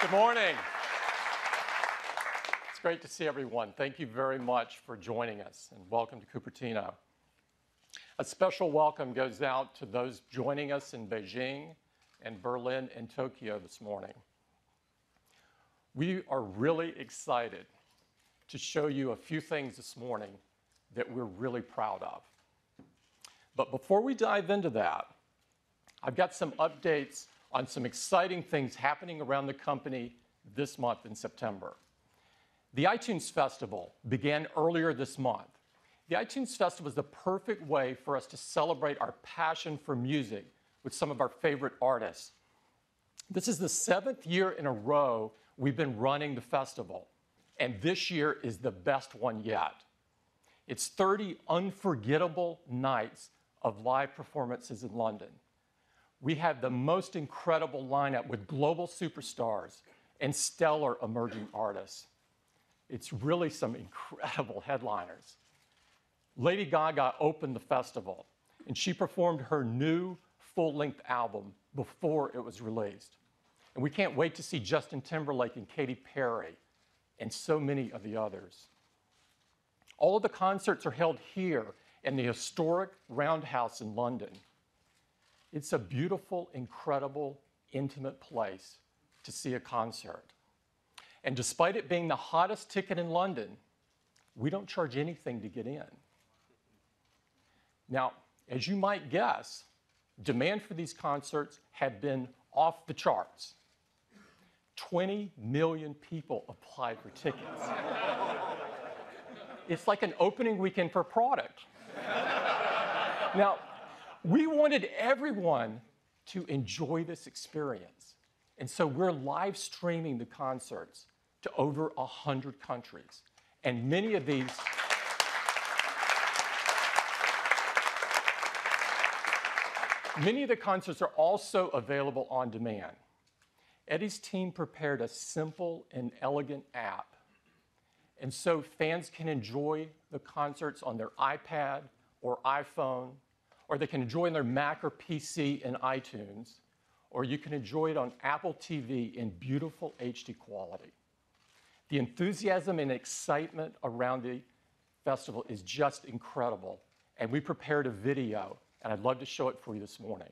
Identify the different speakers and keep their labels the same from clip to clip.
Speaker 1: Good morning. It's great to see everyone. Thank you very much for joining us, and welcome to Cupertino. A special welcome goes out to those joining us in Beijing and Berlin and Tokyo this morning. We are really excited to show you a few things this morning that we're really proud of. But before we dive into that, I've got some updates on some exciting things happening around the company this month in September. The iTunes Festival began earlier this month. The iTunes Festival is the perfect way for us to celebrate our passion for music with some of our favorite artists. This is the 7th year in a row we've been running the festival, and this year is the best one yet. It's 30 unforgettable nights of live performances in London. We have the most incredible lineup with global superstars and stellar emerging artists. It's really some incredible headliners. Lady Gaga opened the festival, and she performed her new full-length album before it was released. And we can't wait to see Justin Timberlake and Katy Perry and so many of the others. All of the concerts are held here in the historic Roundhouse in London. It's a beautiful, incredible, intimate place to see a concert. And despite it being the hottest ticket in London, we don't charge anything to get in. Now, as you might guess, demand for these concerts have been off the charts. 20 million people applied for tickets. It's like an opening weekend for a product. Now, we wanted everyone to enjoy this experience, and so we're live streaming the concerts to over 100 countries, and many of the concerts are also available on demand. Eddie's team prepared a simple and elegant app, and so fans can enjoy the concerts on their iPad or iPhone, or they can enjoy it on their Mac or PC in iTunes, or you can enjoy it on Apple TV in beautiful HD quality. The enthusiasm and excitement around the festival is just incredible, and we prepared a video, and I'd love to show it for you this morning.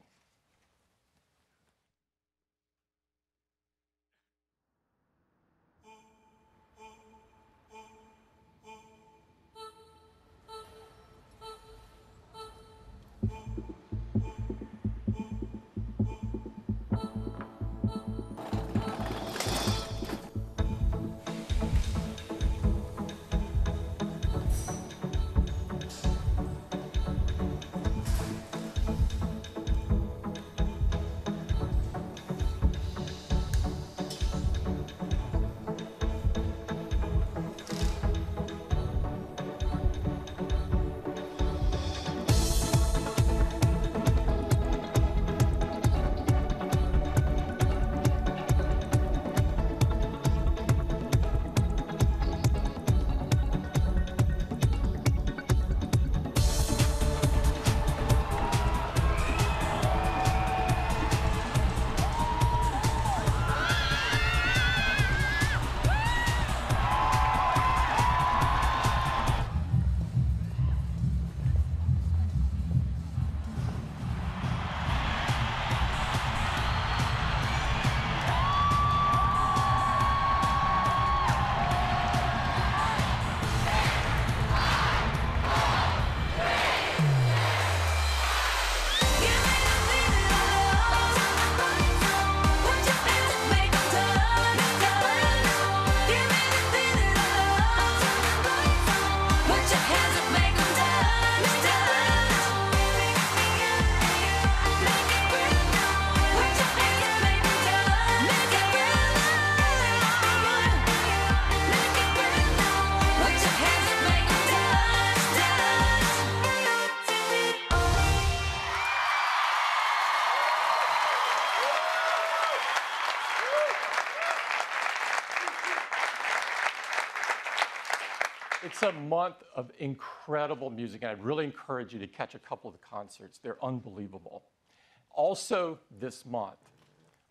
Speaker 1: It's a month of incredible music, and I'd really encourage you to catch a couple of the concerts. They're unbelievable. Also this month,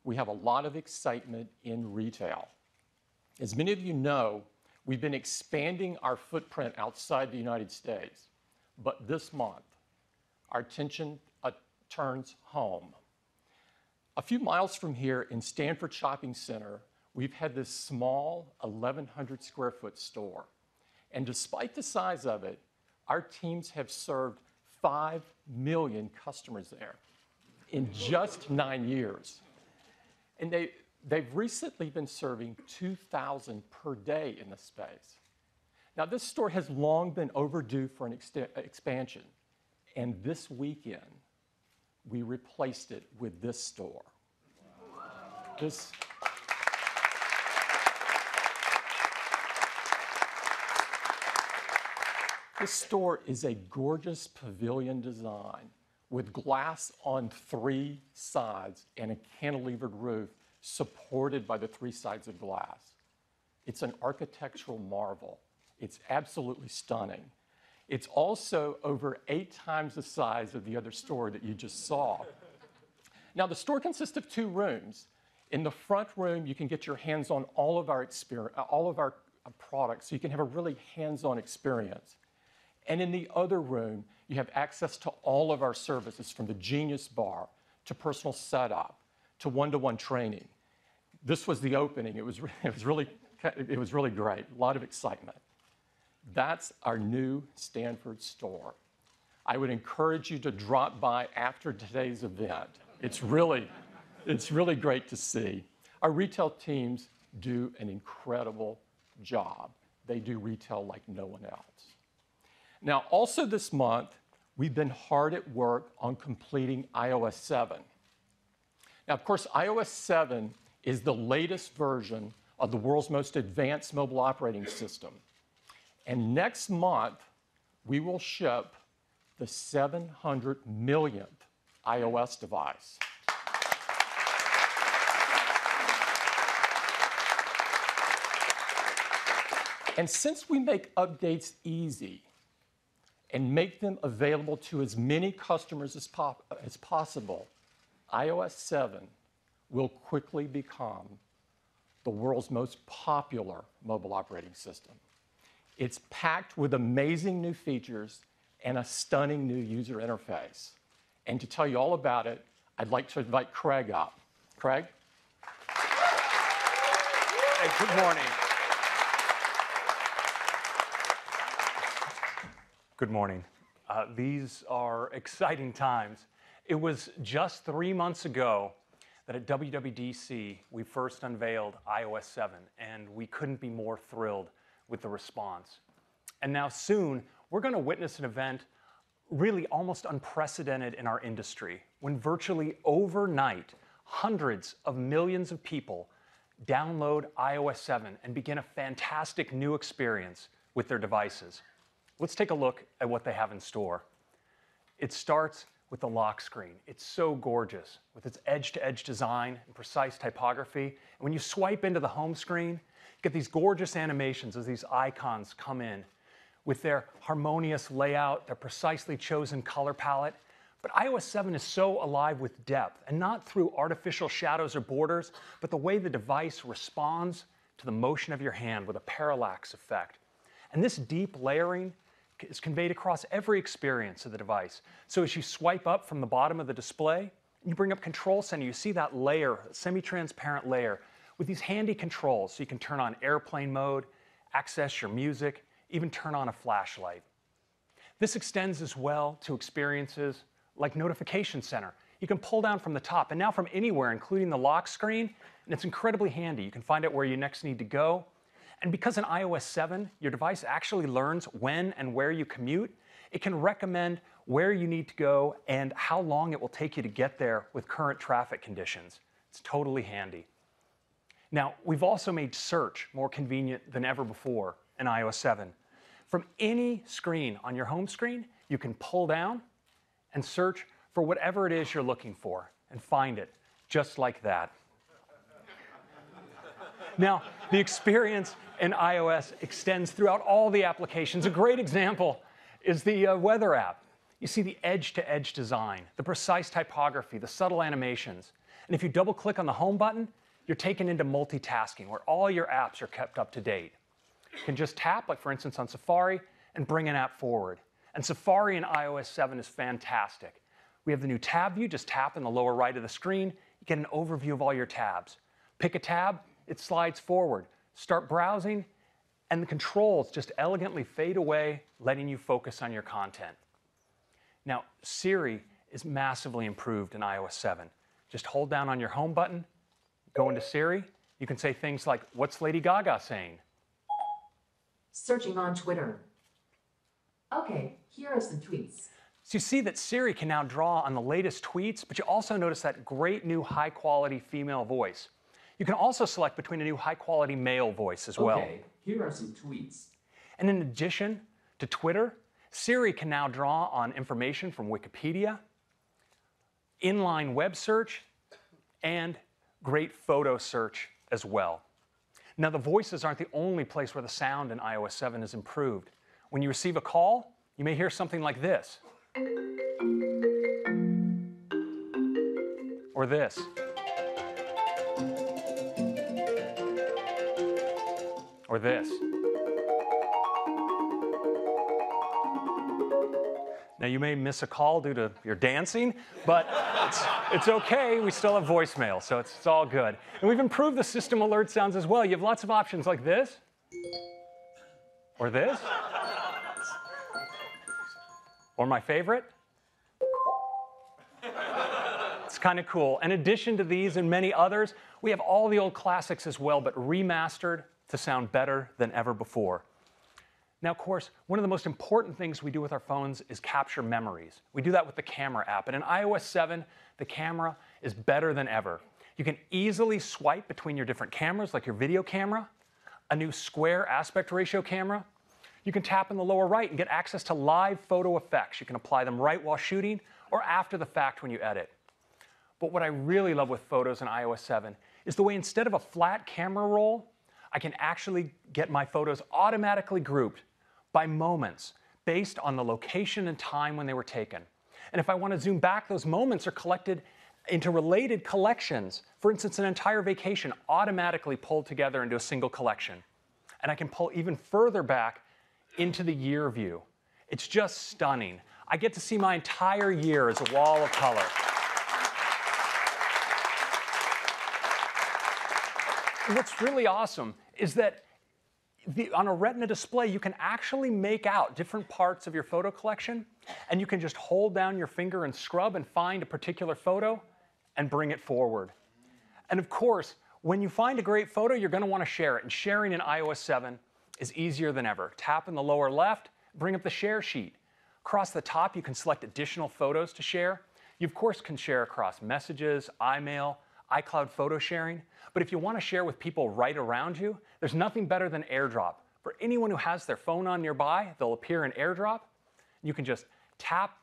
Speaker 1: we have a lot of excitement in retail. As many of you know, we've been expanding our footprint outside the United States, but this month, our attention turns home. A few miles from here in Stanford Shopping Center, we've had this small 1,100 square foot store. And despite the size of it, our teams have served 5 million customers there in just 9 years. And they've recently been serving 2,000 per day in the space. Now, this store has long been overdue for an expansion. And this weekend, we replaced it with this store. This store is a gorgeous pavilion design with glass on 3 sides and a cantilevered roof supported by the 3 sides of glass. It's an architectural marvel. It's absolutely stunning. It's also over 8 times the size of the other store that you just saw. Now, the store consists of 2 rooms. In the front room, you can get your hands on all of our products, so you can have a really hands-on experience. And in the other room, you have access to all of our services, from the Genius Bar to personal setup to one-to-one training. This was the opening. It was really great. A lot of excitement. That's our new Stanford store. I would encourage you to drop by after today's event. It's really great to see. Our retail teams do an incredible job. They do retail like no one else. Now, also this month, we've been hard at work on completing iOS 7. Now, of course, iOS 7 is the latest version of the world's most advanced mobile operating system. And next month, we will ship the 700 millionth iOS device. And since we make updates easy and make them available to as many customers as possible, iOS 7 will quickly become the world's most popular mobile operating system. It's packed with amazing new features and a stunning new user interface. And to tell you all about it, I'd like to invite Craig up. Craig?
Speaker 2: Hey, good morning. Good morning. These are exciting times. It was just 3 months ago that at WWDC, we first unveiled iOS 7, and we couldn't be more thrilled with the response. And now soon, we're going to witness an event really almost unprecedented in our industry, when virtually overnight, hundreds of millions of people download iOS 7 and begin a fantastic new experience with their devices. Let's take a look at what they have in store. It starts with the lock screen. It's so gorgeous with its edge-to-edge design and precise typography. And when you swipe into the home screen, you get these gorgeous animations as these icons come in with their harmonious layout, their precisely chosen color palette. But iOS 7 is so alive with depth, and not through artificial shadows or borders, but the way the device responds to the motion of your hand with a parallax effect. And this deep layering is conveyed across every experience of the device. So as you swipe up from the bottom of the display, and you bring up Control Center, you see that layer, semi-transparent layer, with these handy controls. So you can turn on airplane mode, access your music, even turn on a flashlight. This extends as well to experiences like Notification Center. You can pull down from the top, and now from anywhere, including the lock screen, and it's incredibly handy. You can find out where you next need to go. And because in iOS 7, your device actually learns when and where you commute, it can recommend where you need to go and how long it will take you to get there with current traffic conditions. It's totally handy. Now, we've also made search more convenient than ever before in iOS 7. From any screen on your home screen, you can pull down and search for whatever it is you're looking for and find it just like that. Now, the experience in iOS extends throughout all the applications. A great example is the weather app. You see the edge-to-edge design, the precise typography, the subtle animations. And if you double click on the home button, you're taken into multitasking where all your apps are kept up to date. You can just tap, like for instance on Safari, and bring an app forward. And Safari in iOS 7 is fantastic. We have the new tab view. Just tap in the lower right of the screen. You get an overview of all your tabs. Pick a tab, it slides forward. Start browsing, and the controls just elegantly fade away, letting you focus on your content. Now, Siri is massively improved in iOS 7. Just hold down on your home button, go into Siri. You can say things like, "What's Lady Gaga saying?"
Speaker 3: Searching on Twitter. Okay, here are some tweets.
Speaker 2: So you see that Siri can now draw on the latest tweets, but you also notice that great new high-quality female voice. You can also select between a new high-quality male voice as well.
Speaker 3: Okay, here are some tweets.
Speaker 2: And in addition to Twitter, Siri can now draw on information from Wikipedia, inline web search, and great photo search as well. Now, the voices aren't the only place where the sound in iOS 7 is improved. When you receive a call, you may hear something like this. Or this. Or this. Now, you may miss a call due to your dancing, but it's okay. We still have voicemail, so it's all good. And we've improved the system alert sounds as well. You have lots of options like this, or this, or my favorite. It's kind of cool. In addition to these and many others, we have all the old classics as well, but remastered to sound better than ever before. Now, of course, one of the most important things we do with our phones is capture memories. We do that with the camera app. And in iOS 7, the camera is better than ever. You can easily swipe between your different cameras, like your video camera, a new square aspect ratio camera. You can tap in the lower right and get access to live photo effects. You can apply them right while shooting or after the fact when you edit. But what I really love with photos in iOS 7 is the way instead of a flat camera roll, I can actually get my photos automatically grouped by moments based on the location and time when they were taken. And if I want to zoom back, those moments are collected into related collections. For instance, an entire vacation automatically pulled together into a single collection. And I can pull even further back into the year view. It's just stunning. I get to see my entire year as a wall of color. What's really awesome is that on a Retina display, you can actually make out different parts of your photo collection, and you can just hold down your finger and scrub and find a particular photo and bring it forward. And of course, when you find a great photo, you're going to want to share it, and sharing in iOS 7 is easier than ever. Tap in the lower left, bring up the share sheet. Across the top, you can select additional photos to share. You, of course, can share across messages, iMail, iCloud photo sharing. But if you want to share with people right around you, there's nothing better than AirDrop. For anyone who has their phone on nearby, they'll appear in AirDrop. You can just tap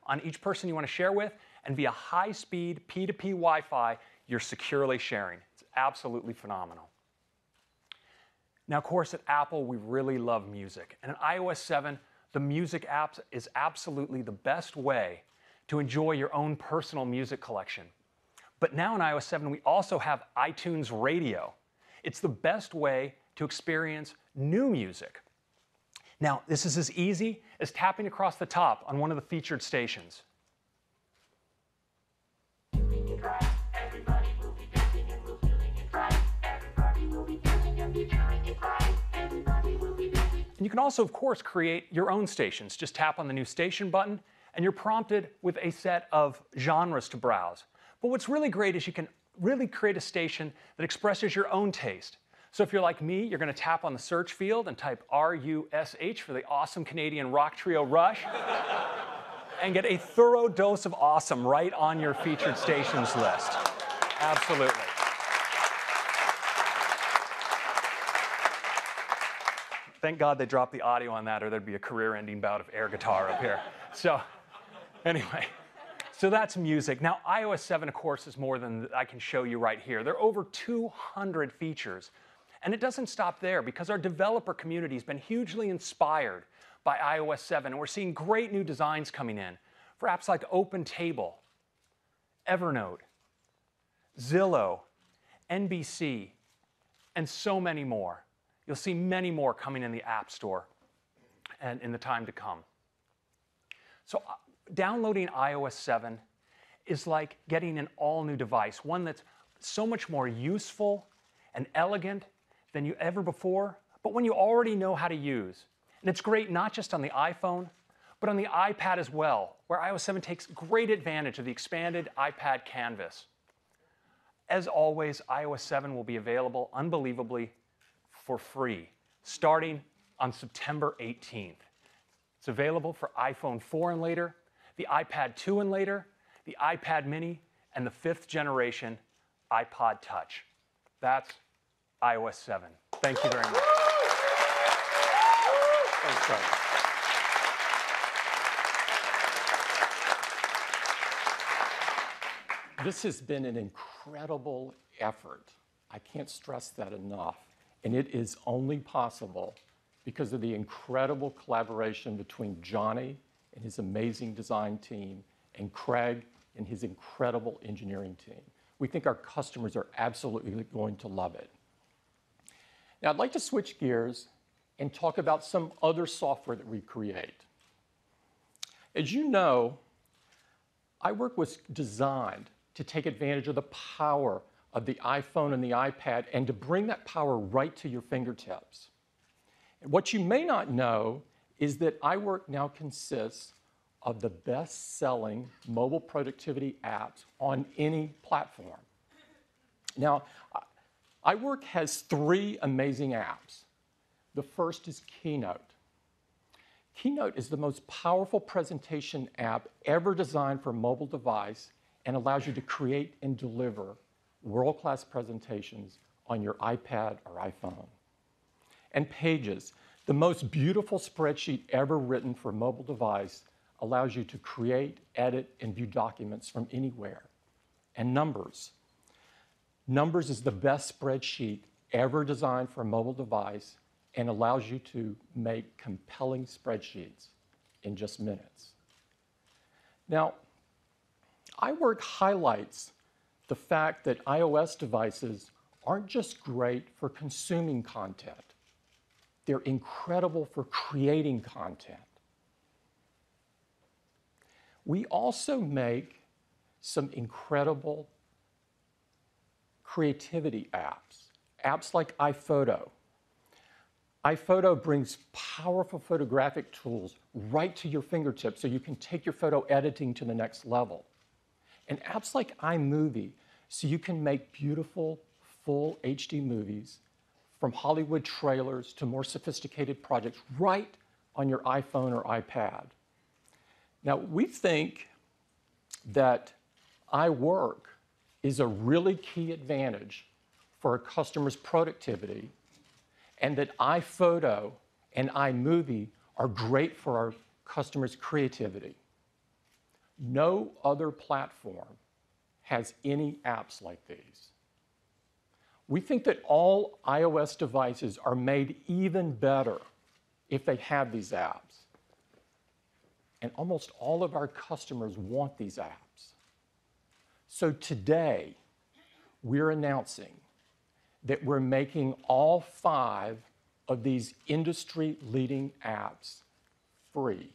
Speaker 2: on each person you want to share with, and via high-speed P2P Wi-Fi, you're securely sharing. It's absolutely phenomenal. Now, of course, at Apple, we really love music. And in iOS 7, the music apps is absolutely the best way to enjoy your own personal music collection. But now in iOS 7, we also have iTunes Radio. It's the best way to experience new music. Now, this is as easy as tapping across the top on one of the featured stations. And you can also, of course, create your own stations. Just tap on the new station button, and you're prompted with a set of genres to browse. But what's really great is you can really create a station that expresses your own taste. So if you're like me, you're going to tap on the search field and type RUSH for the awesome Canadian rock trio Rush and get a thorough dose of awesome right on your featured stations list. Absolutely. Thank God they dropped the audio on that, or there'd be a career-ending bout of air guitar up here. So anyway. So that's music. Now, iOS 7, of course, is more than I can show you right here. There are over 200 features. And it doesn't stop there, because our developer community has been hugely inspired by iOS 7, and we're seeing great new designs coming in for apps like OpenTable, Evernote, Zillow, NBC, and so many more. You'll see many more coming in the App Store and in the time to come. So downloading iOS 7 is like getting an all-new device, one that's so much more useful and elegant than you ever before, but one you already know how to use. And it's great not just on the iPhone, but on the iPad as well, where iOS 7 takes great advantage of the expanded iPad canvas. As always, iOS 7 will be available, unbelievably, for free, starting on September 18th. It's available for iPhone 4 and later, the iPad 2 and later, the iPad mini, and the 5th generation iPod Touch. That's iOS 7. Thank you very much.
Speaker 1: Thanks, Frank. This has been an incredible effort. I can't stress that enough. And it is only possible because of the incredible collaboration between Johnny and his amazing design team and Craig and his incredible engineering team. We think our customers are absolutely going to love it. Now, I'd like to switch gears and talk about some other software that we create. As you know, iWork was designed to take advantage of the power of the iPhone and the iPad and to bring that power right to your fingertips. And what you may not know is that iWork now consists of the best-selling mobile productivity apps on any platform. Now, iWork has 3 amazing apps. The first is Keynote. Keynote is the most powerful presentation app ever designed for a mobile device and allows you to create and deliver world-class presentations on your iPad or iPhone. And Pages, the most beautiful spreadsheet ever written for a mobile device, allows you to create, edit, and view documents from anywhere. And Numbers. Numbers is the best spreadsheet ever designed for a mobile device and allows you to make compelling spreadsheets in just minutes. Now, iWork highlights the fact that iOS devices aren't just great for consuming content. They're incredible for creating content. We also make some incredible creativity apps, apps like iPhoto. iPhoto brings powerful photographic tools right to your fingertips so you can take your photo editing to the next level. And apps like iMovie, so you can make beautiful, full HD movies from Hollywood trailers to more sophisticated projects right on your iPhone or iPad. Now, we think that iWork is a really key advantage for a customer's productivity and that iPhoto and iMovie are great for our customers' creativity. No other platform has any apps like these. We think that all iOS devices are made even better if they have these apps. And almost all of our customers want these apps. So today, we're announcing that we're making all 5 of these industry-leading apps free.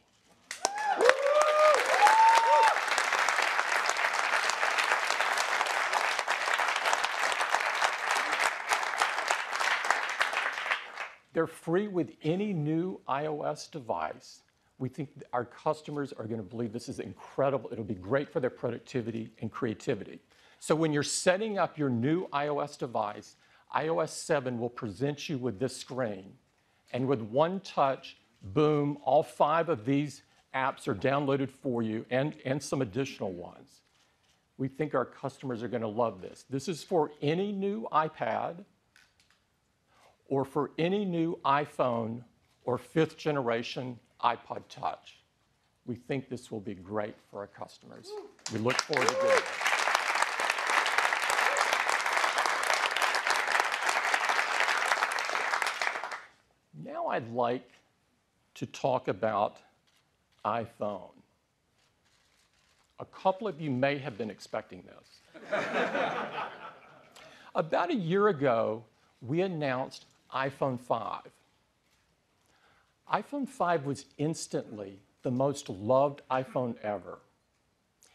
Speaker 1: They're free with any new iOS device. We think our customers are going to believe this is incredible. It'll be great for their productivity and creativity. So when you're setting up your new iOS device, iOS 7 will present you with this screen. And with one touch, boom, all 5 of these apps are downloaded for you and some additional ones. We think our customers are going to love this. This is for any new iPad or for any new iPhone or 5th generation iPod Touch. We think this will be great for our customers. We look forward to doing it. Now I'd like to talk about iPhone. A couple of you may have been expecting this. About a year ago, we announced iPhone 5. iPhone 5 was instantly the most loved iPhone ever,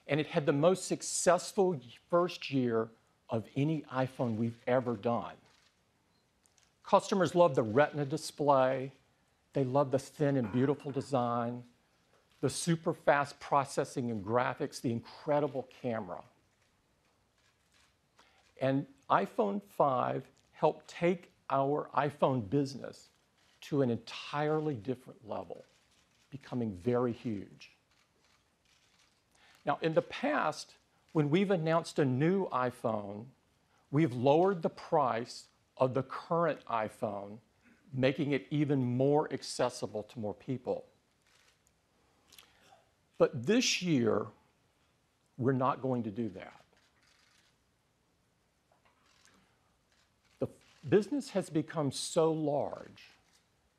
Speaker 1: and it had the most successful first year of any iPhone we've ever done. Customers loved the Retina display, they loved the thin and beautiful design, the super fast processing and graphics, the incredible camera. And iPhone 5 helped take our iPhone business to an entirely different level, becoming very huge. Now, in the past, when we've announced a new iPhone, we've lowered the price of the current iPhone, making it even more accessible to more people. But this year, we're not going to do that. The business has become so large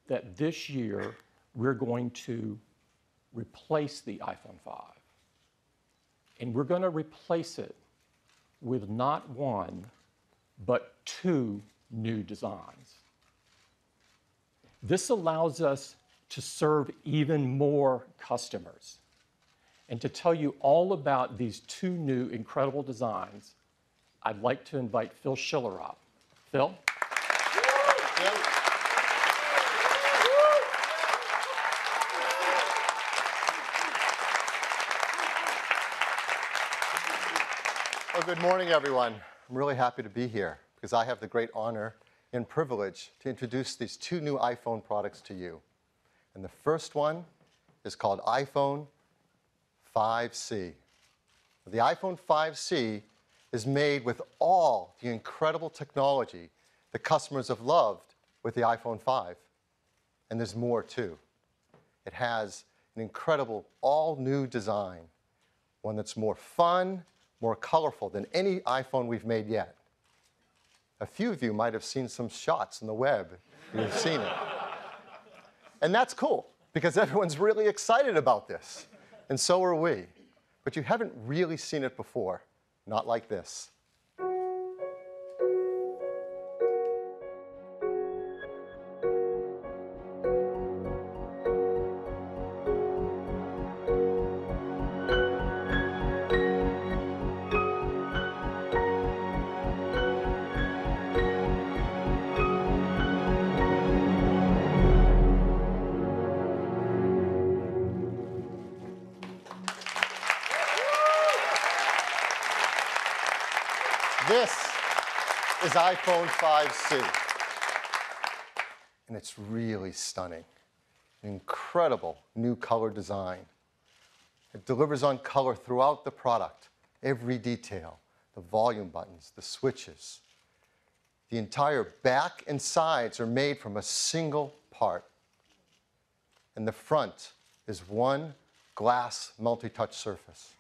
Speaker 1: that this year we're going to replace the iPhone 5. And we're going to replace it with not one, but two new designs. This allows us to serve even more customers. And to tell you all about these two new incredible designs, I'd like to invite Phil Schiller up. Phil?
Speaker 4: Well, good morning, everyone. I'm really happy to be here because I have the great honor and privilege to introduce these two new iPhone products to you. And the first one is called iPhone 5C. The iPhone 5C is made with all the incredible technology that customers have loved with the iPhone 5. And there's more, too. It has an incredible all-new design, one that's more fun, more colorful than any iPhone we've made yet. A few of you might have seen some shots on the web. You've seen it. And that's cool, because everyone's really excited about this. And so are we. But you haven't really seen it before. Not like this. This is iPhone 5C. And it's really stunning. An incredible new color design. It delivers on color throughout the product, every detail, the volume buttons, the switches. The entire back and sides are made from a single part. And the front is one glass multi-touch surface.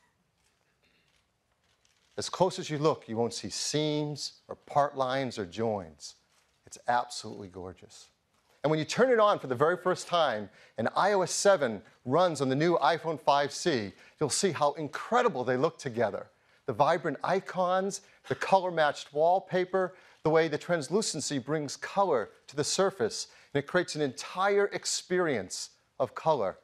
Speaker 4: As close as you look, you won't see seams or part lines or joins. It's absolutely gorgeous. And when you turn it on for the very first time and iOS 7 runs on the new iPhone 5C, you'll see how incredible they look together. The vibrant icons, the color-matched wallpaper, the way the translucency brings color to the surface, and it creates an entire experience of color.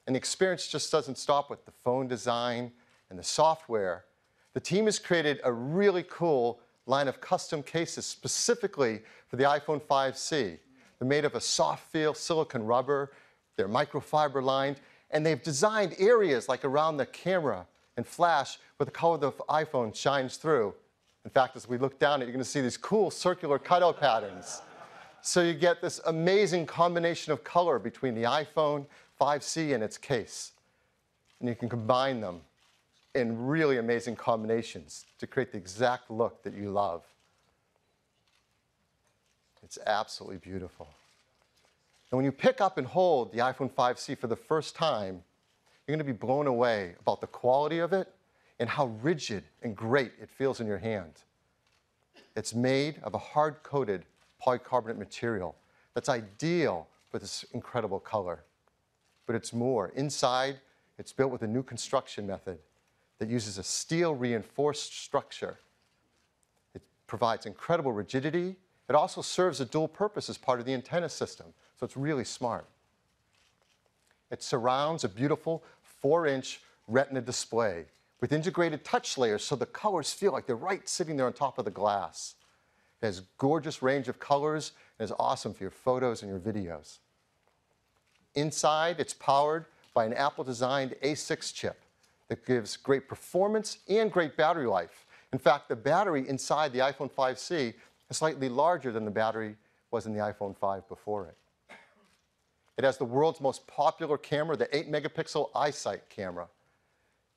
Speaker 4: And the experience just doesn't stop with the phone design and the software. The team has created a really cool line of custom cases specifically for the iPhone 5C. They're made of a soft feel silicone rubber, they're microfiber lined, and they've designed areas like around the camera and flash where the color of the iPhone shines through. In fact, as we look down it, you're going to see these cool circular cutout patterns. So you get this amazing combination of color between the iPhone 5C and its case. And you can combine them in really amazing combinations to create the exact look that you love. It's absolutely beautiful. And when you pick up and hold the iPhone 5C for the first time, you're going to be blown away about the quality of it and how rigid and great it feels in your hand. It's made of a hard-coated polycarbonate material that's ideal for this incredible color. But it's more. Inside, it's built with a new construction method that uses a steel-reinforced structure. It provides incredible rigidity. It also serves a dual purpose as part of the antenna system, so it's really smart. It surrounds a beautiful 4-inch Retina display with integrated touch layers so the colors feel like they're right sitting there on top of the glass. It has gorgeous range of colors and is awesome for your photos and your videos. Inside, it's powered by an Apple-designed A6 chip that gives great performance and great battery life. In fact, the battery inside the iPhone 5C is slightly larger than the battery was in the iPhone 5 before it. It has the world's most popular camera, the 8-megapixel iSight camera,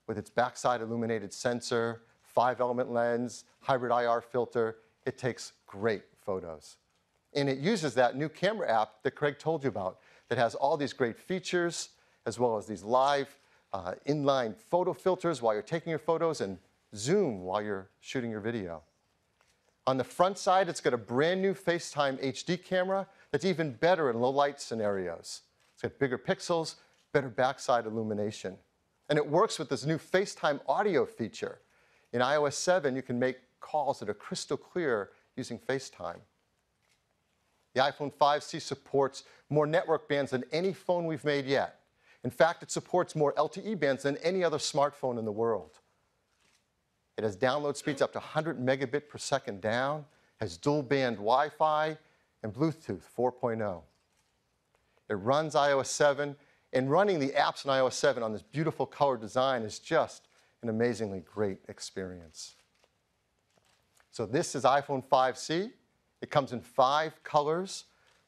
Speaker 4: with its backside illuminated sensor, 5-element lens, hybrid IR filter. It takes great photos. And it uses that new camera app that Craig told you about that has all these great features, as well as these live inline photo filters while you're taking your photos and zoom while you're shooting your video. On the front side, it's got a brand new FaceTime HD camera that's even better in low light scenarios. It's got bigger pixels, better backside illumination. And it works with this new FaceTime audio feature. In iOS 7, you can make calls that are crystal clear using FaceTime. The iPhone 5C supports more network bands than any phone we've made yet. In fact, it supports more LTE bands than any other smartphone in the world. It has download speeds up to 100 megabit per second down, has dual band Wi-Fi, and Bluetooth 4.0. It runs iOS 7, and running the apps in iOS 7 on this beautiful color design is just an amazingly great experience. So this is iPhone 5C. It comes in 5 colors: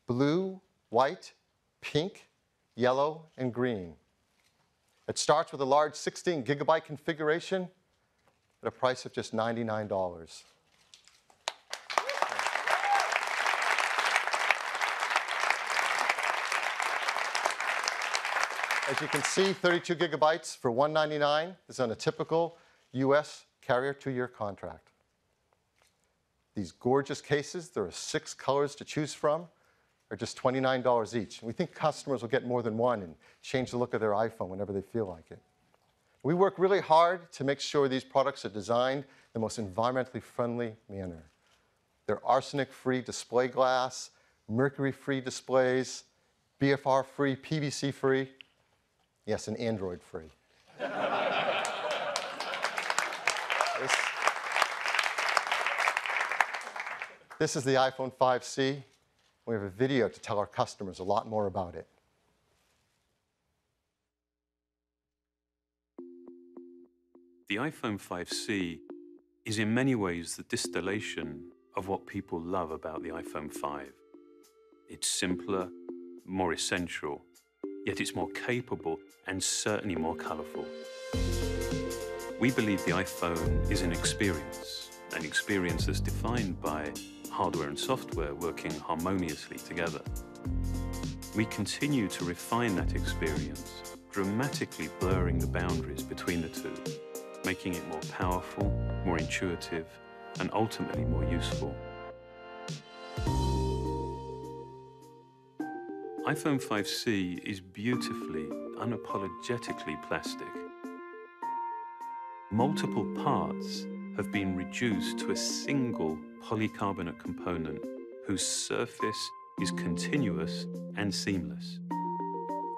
Speaker 4: blue, white, pink, yellow, and green. It starts with a large 16 gigabyte configuration at a price of just $99. As you can see, 32 gigabytes for $199 is on a typical US carrier 2-year contract. These gorgeous cases, there are 6 colors to choose from, are just $29 each. And we think customers will get more than one and change the look of their iPhone whenever they feel like it. We work really hard to make sure these products are designed in the most environmentally friendly manner. They're arsenic-free display glass, mercury-free displays, BFR-free, PVC-free, yes, and Android-free. This is the iPhone 5C. We have a video to tell our customers a lot more about it.
Speaker 5: The iPhone 5C is in many ways the distillation of what people love about the iPhone 5. It's simpler, more essential, yet it's more capable and certainly more colorful. We believe the iPhone is an experience that's defined by hardware and software working harmoniously together. We continue to refine that experience, dramatically blurring the boundaries between the two, making it more powerful, more intuitive, and ultimately more useful. iPhone 5C is beautifully, unapologetically plastic. Multiple parts have been reduced to a single polycarbonate component whose surface is continuous and seamless.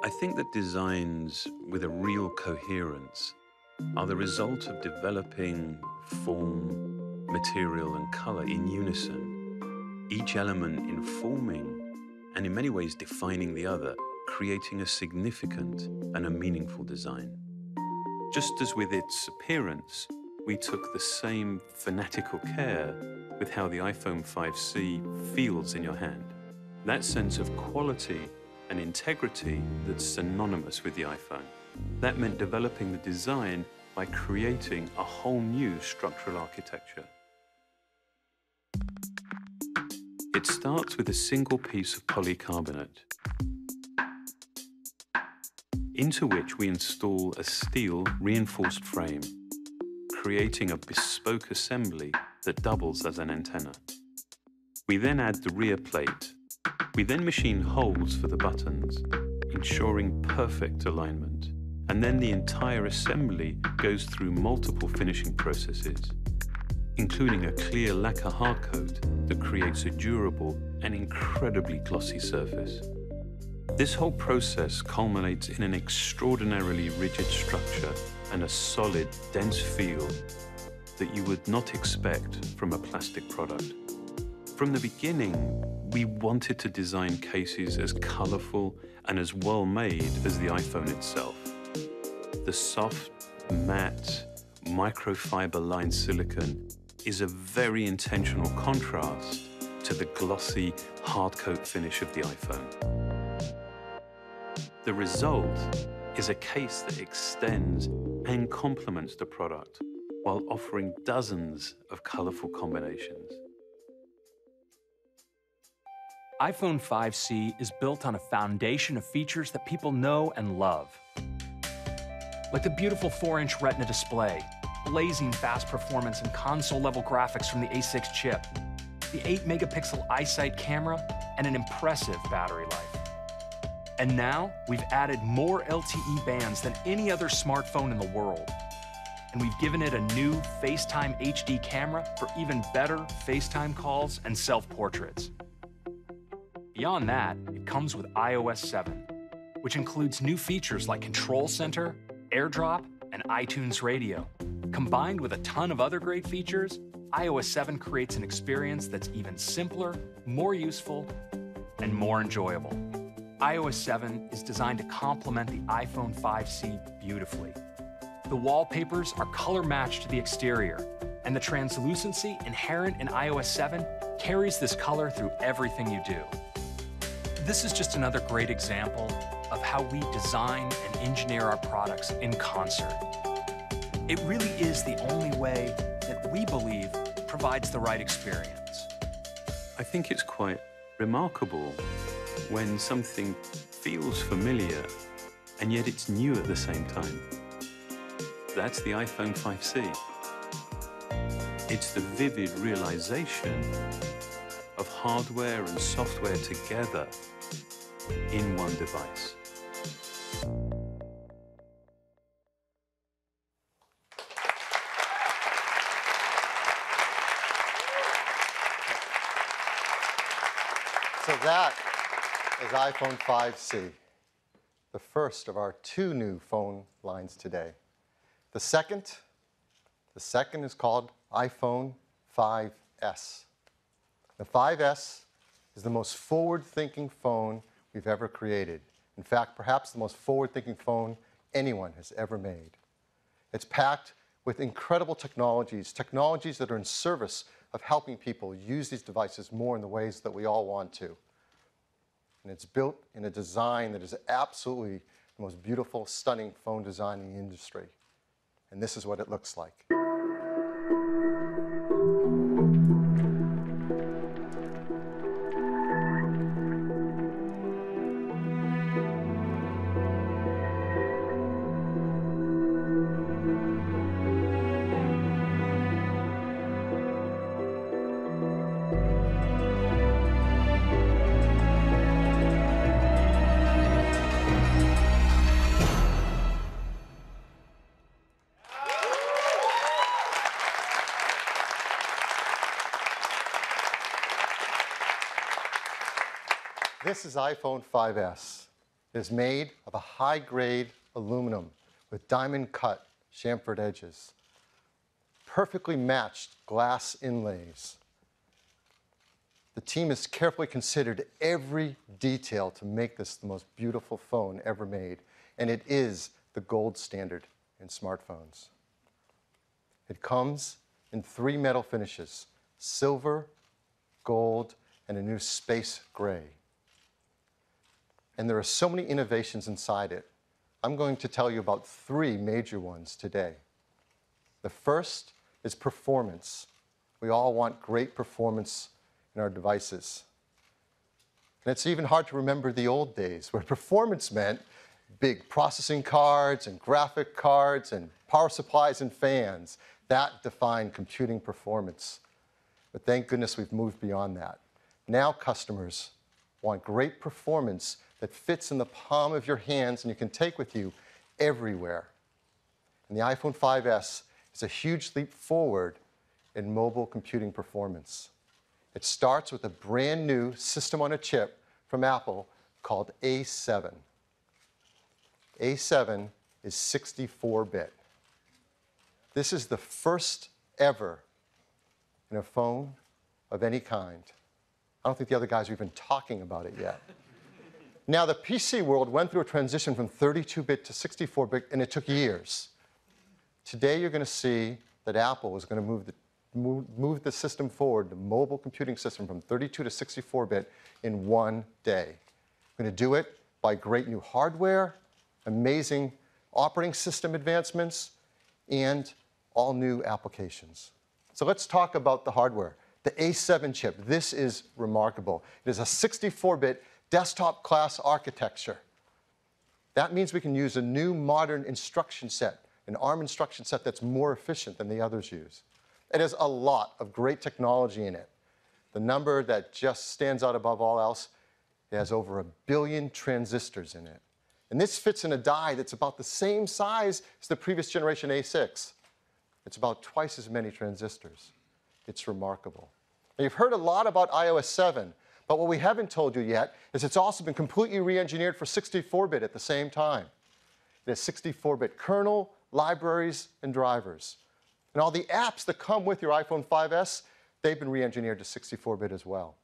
Speaker 5: I think that designs with a real coherence are the result of developing form, material, and color in unison, each element informing and in many ways defining the other, creating a significant and a meaningful design. Just as with its appearance, we took the same fanatical care with how the iPhone 5C feels in your hand. That sense of quality and integrity that's synonymous with the iPhone. That meant developing the design by creating a whole new structural architecture. It starts with a single piece of polycarbonate, into which we install a steel reinforced frame, creating a bespoke assembly that doubles as an antenna. We then add the rear plate. We then machine holes for the buttons, ensuring perfect alignment. And then the entire assembly goes through multiple finishing processes. including a clear lacquer hardcoat that creates a durable and incredibly glossy surface. This whole process culminates in an extraordinarily rigid structure and a solid, dense feel that you would not expect from a plastic product. From the beginning, we wanted to design cases as colorful and as well made as the iPhone itself. The soft, matte, microfiber-lined silicone is a very intentional contrast to the glossy, hardcoat finish of the iPhone. The result is a case that extends and complements the product while offering dozens of colorful combinations.
Speaker 2: iPhone 5C is built on a foundation of features that people know and love. Like the beautiful 4-inch Retina display, blazing fast performance and console-level graphics from the A6 chip, the 8-megapixel iSight camera, and an impressive battery life. And now, we've added more LTE bands than any other smartphone in the world. And we've given it a new FaceTime HD camera for even better FaceTime calls and self-portraits. Beyond that, it comes with iOS 7, which includes new features like Control Center, AirDrop, and iTunes Radio. Combined with a ton of other great features, iOS 7 creates an experience that's even simpler, more useful, and more enjoyable. iOS 7 is designed to complement the iPhone 5C beautifully. The wallpapers are color-matched to the exterior, and the translucency inherent in iOS 7 carries this color through everything you do. This is just another great example of how we design and engineer our products in concert. It really is the only way that we believe provides the right experience.
Speaker 5: I think it's quite remarkable when something feels familiar and yet it's new at the same time. That's the iPhone 5C. It's the vivid realization of hardware and software together in one device.
Speaker 4: So that is iPhone 5C, the first of our 2 new phone lines today. The second is called iPhone 5S. The 5S is the most forward-thinking phone we've ever created. In fact, perhaps the most forward-thinking phone anyone has ever made. It's packed with incredible technologies that are in service of helping people use these devices more in the ways that we all want to. And it's built in a design that is absolutely the most beautiful, stunning phone design in the industry. And this is what it looks like. This is iPhone 5S. It is made of a high-grade aluminum with diamond-cut chamfered edges, perfectly matched glass inlays. The team has carefully considered every detail to make this the most beautiful phone ever made, and it is the gold standard in smartphones. It comes in 3 metal finishes: silver, gold, and a new space gray. And there are so many innovations inside it. I'm going to tell you about 3 major ones today. The first is performance. We all want great performance in our devices. And it's even hard to remember the old days where performance meant big processing cards and graphic cards and power supplies and fans. That defined computing performance. But thank goodness we've moved beyond that. Now customers want great performance that fits in the palm of your hands and you can take with you everywhere. And the iPhone 5S is a huge leap forward in mobile computing performance. It starts with a brand new system on a chip from Apple called A7. A7 is 64-bit. This is the first ever in a phone of any kind. I don't think the other guys are even talking about it yet. Now, the PC world went through a transition from 32-bit to 64-bit, and it took years. Today, you're going to see that Apple is going to move the system forward, the mobile computing system, from 32 to 64-bit in one day. We're going to do it by great new hardware, amazing operating system advancements, and all new applications. So let's talk about the hardware. The A7 chip, this is remarkable. It is a 64-bit desktop class architecture. That means we can use a new modern instruction set, an ARM instruction set that's more efficient than the others use. It has a lot of great technology in it. The number that just stands out above all else, it has over 1 billion transistors in it. And this fits in a die that's about the same size as the previous generation A6. It's about twice as many transistors. It's remarkable. Now, you've heard a lot about iOS 7, but what we haven't told you yet is it's also been completely re-engineered for 64-bit at the same time. It has 64-bit kernel, libraries, and drivers. And all the apps that come with your iPhone 5S, they've been re-engineered to 64-bit as well.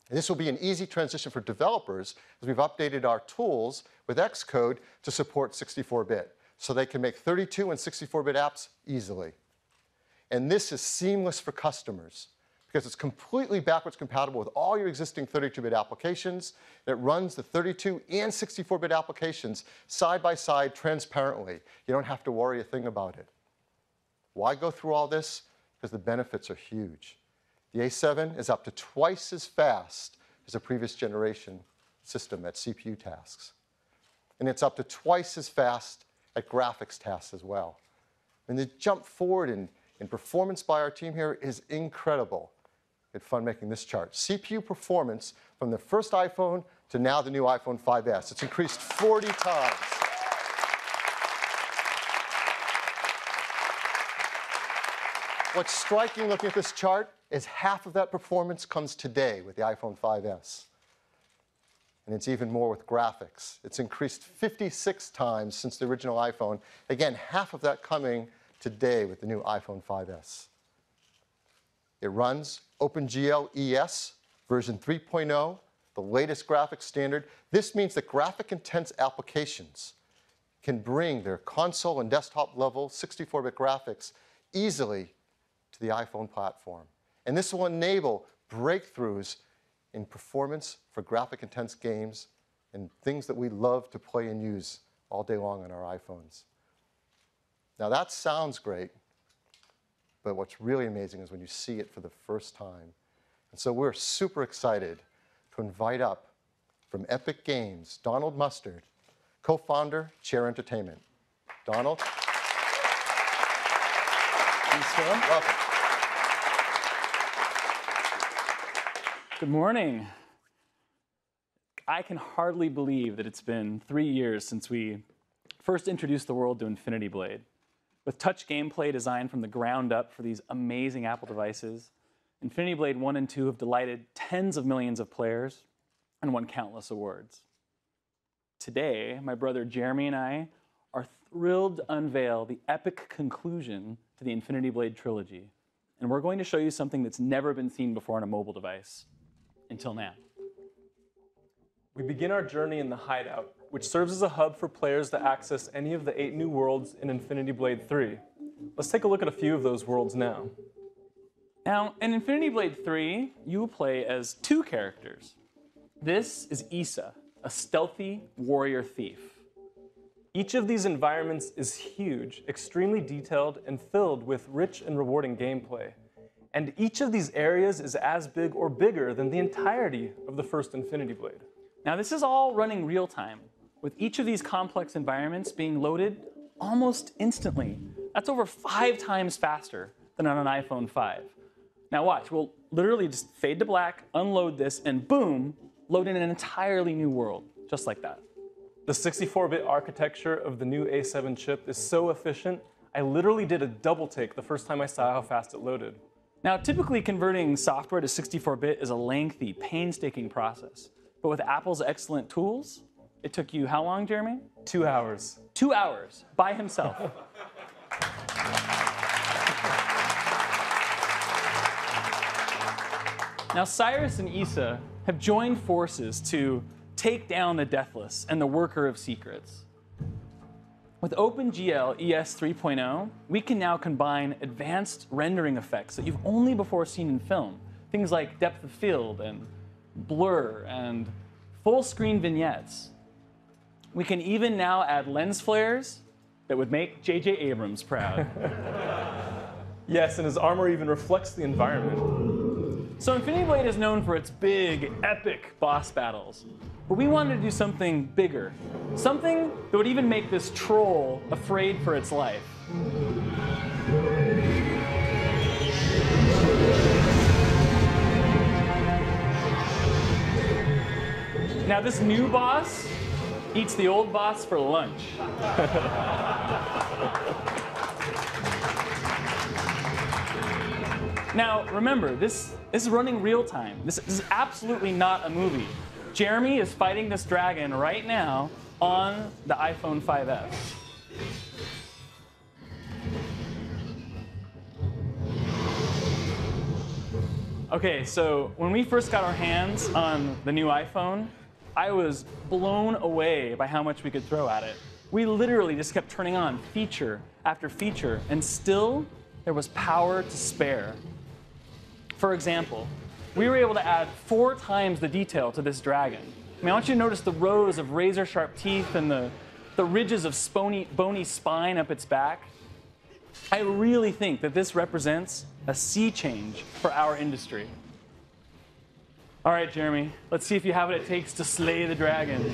Speaker 4: And this will be an easy transition for developers as we've updated our tools with Xcode to support 64-bit, so they can make 32 and 64-bit apps easily. And this is seamless for customers because it's completely backwards compatible with all your existing 32-bit applications. It runs the 32 and 64-bit applications side by side transparently. You don't have to worry a thing about it. Why go through all this? Because the benefits are huge. The A7 is up to twice as fast as a previous generation system at CPU tasks. And it's up to twice as fast at graphics tasks as well. And the jump forward in performance by our team here is incredible. It's fun making this chart. CPU performance from the first iPhone to now the new iPhone 5S. It's increased 40 times. What's striking looking at this chart is half of that performance comes today with the iPhone 5S. And it's even more with graphics. It's increased 56 times since the original iPhone. Again, half of that coming today with the new iPhone 5S. It runs OpenGL ES version 3.0, the latest graphics standard. This means that graphic-intense applications can bring their console and desktop level 64-bit graphics easily to the iPhone platform. And this will enable breakthroughs in performance for graphic-intense games and things that we love to play and use all day long on our iPhones. Now that sounds great, but what's really amazing is when you see it for the first time. And so we're super excited to invite up from Epic Games, Donald Mustard, co-founder, Chair Entertainment. Donald?
Speaker 6: Thanks, Phil.
Speaker 4: Welcome.
Speaker 6: Good morning. I can hardly believe that it's been 3 years since we first introduced the world to Infinity Blade. With touch gameplay designed from the ground up for these amazing Apple devices, Infinity Blade 1 and 2 have delighted tens of millions of players and won countless awards. Today, my brother Jeremy and I are thrilled to unveil the epic conclusion to the Infinity Blade trilogy. And we're going to show you something that's never been seen before on a mobile device, until now.
Speaker 7: We begin our journey in the Hideout, which serves as a hub for players to access any of the 8 new worlds in Infinity Blade 3. Let's take a look at a few of those worlds now.
Speaker 6: Now, in Infinity Blade 3, you will play as 2 characters. This is Issa, a stealthy warrior thief.
Speaker 7: Each of these environments is huge, extremely detailed, and filled with rich and rewarding gameplay. And each of these areas is as big or bigger than the entirety of the first Infinity Blade.
Speaker 6: Now, this is all running real time, with each of these complex environments being loaded almost instantly. That's over 5 times faster than on an iPhone 5. Now watch, we'll literally just fade to black, unload this, and boom, load in an entirely new world, just like that.
Speaker 7: The 64-bit architecture of the new A7 chip is so efficient, I literally did a double take the first time I saw how fast it loaded.
Speaker 6: Now, typically converting software to 64-bit is a lengthy, painstaking process. But with Apple's excellent tools, it took you how long, Jeremy?
Speaker 7: 2 hours.
Speaker 6: 2 hours by himself. Now, Cyrus and Issa have joined forces to take down the Deathless and the Worker of Secrets. With OpenGL ES 3.0, we can now combine advanced rendering effects that you've only before seen in film. Things like depth of field and blur and full-screen vignettes. We can even now add lens flares that would make J.J. Abrams proud.
Speaker 7: Yes, and his armor even reflects the environment.
Speaker 6: So Infinity Blade is known for its big, epic boss battles. But we wanted to do something bigger. Something that would even make this troll afraid for its life. Now this new boss eats the old boss for lunch. Now remember, this is running real time. This is absolutely not a movie. Jeremy is fighting this dragon right now on the iPhone 5S. Okay, so when we first got our hands on the new iPhone, I was blown away by how much we could throw at it. We literally just kept turning on feature after feature, and still there was power to spare. For example, we were able to add 4 times the detail to this dragon. I mean, I want you to notice the rows of razor-sharp teeth and the ridges of bony spine up its back. I really think that this represents a sea change for our industry. All right, Jeremy, let's see if you have what it takes to slay the dragon.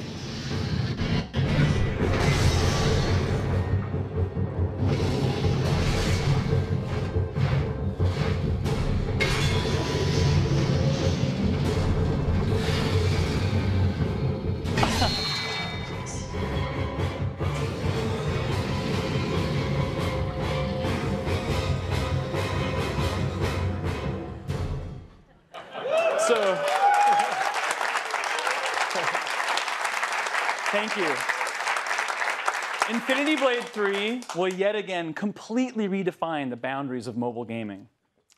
Speaker 6: Thank you. Infinity Blade 3 will yet again completely redefine the boundaries of mobile gaming.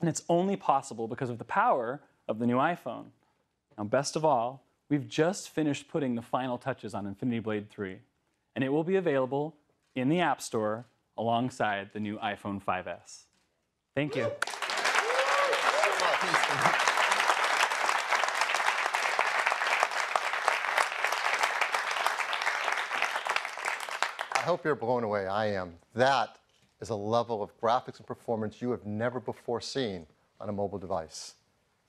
Speaker 6: And it's only possible because of the power of the new iPhone. Now, best of all, we've just finished putting the final touches on Infinity Blade 3. And it will be available in the App Store alongside the new iPhone 5S. Thank you.
Speaker 4: I hope you're blown away. I am. That is a level of graphics and performance you have never before seen on a mobile device.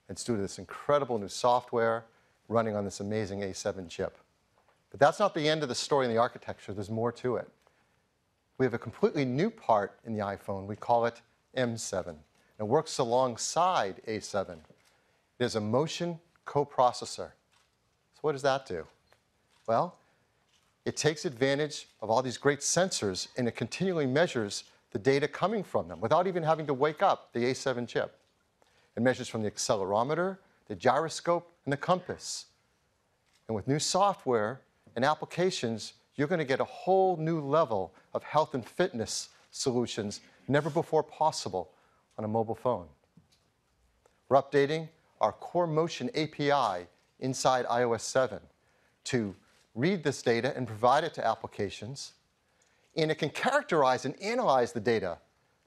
Speaker 4: It's due to this incredible new software running on this amazing A7 chip. But that's not the end of the story in the architecture. There's more to it. We have a completely new part in the iPhone. We call it M7. It works alongside A7. It is a motion coprocessor. So what does that do? Well, it takes advantage of all these great sensors, and it continually measures the data coming from them without even having to wake up the A7 chip. It measures from the accelerometer, the gyroscope, and the compass. And with new software and applications, you're going to get a whole new level of health and fitness solutions never before possible on a mobile phone. We're updating our Core Motion API inside iOS 7 to read this data and provide it to applications. And it can characterize and analyze the data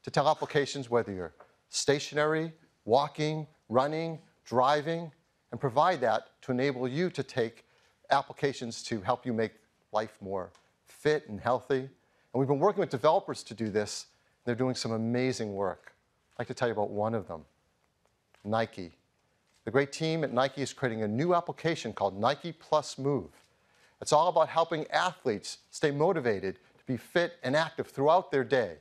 Speaker 4: to tell applications whether you're stationary, walking, running, driving, and provide that to enable you to take applications to help you make life more fit and healthy. And we've been working with developers to do this. They're doing some amazing work. I'd like to tell you about one of them, Nike. The great team at Nike is creating a new application called Nike Plus Move. It's all about helping athletes stay motivated to be fit and active throughout their day.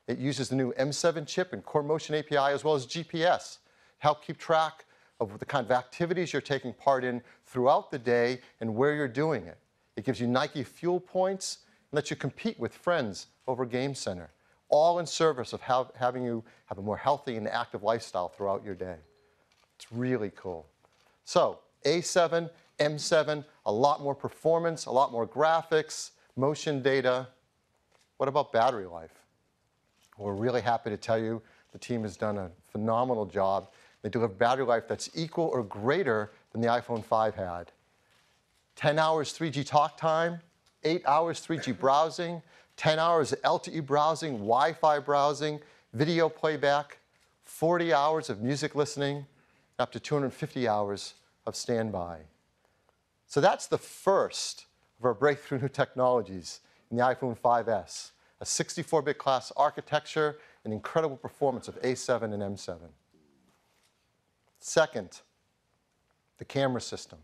Speaker 4: It uses the new M7 chip and Core Motion API as well as GPS to help keep track of the kind of activities you're taking part in throughout the day and where you're doing it. It gives you Nike fuel points and lets you compete with friends over Game Center. all in service of having you have a more healthy and active lifestyle throughout your day. It's really cool. So A7, M7, a lot more performance, a lot more graphics, motion data. What about battery life? We're really happy to tell you the team has done a phenomenal job. They deliver battery life that's equal or greater than the iPhone 5 had. 10 hours 3G talk time, 8 hours 3G browsing, 10 hours LTE browsing, Wi-Fi browsing, video playback, 40 hours of music listening, up to 250 hours of standby. So that's the first of our breakthrough new technologies in the iPhone 5S, a 64-bit class architecture and incredible performance of A7 and M7. Second, the camera system.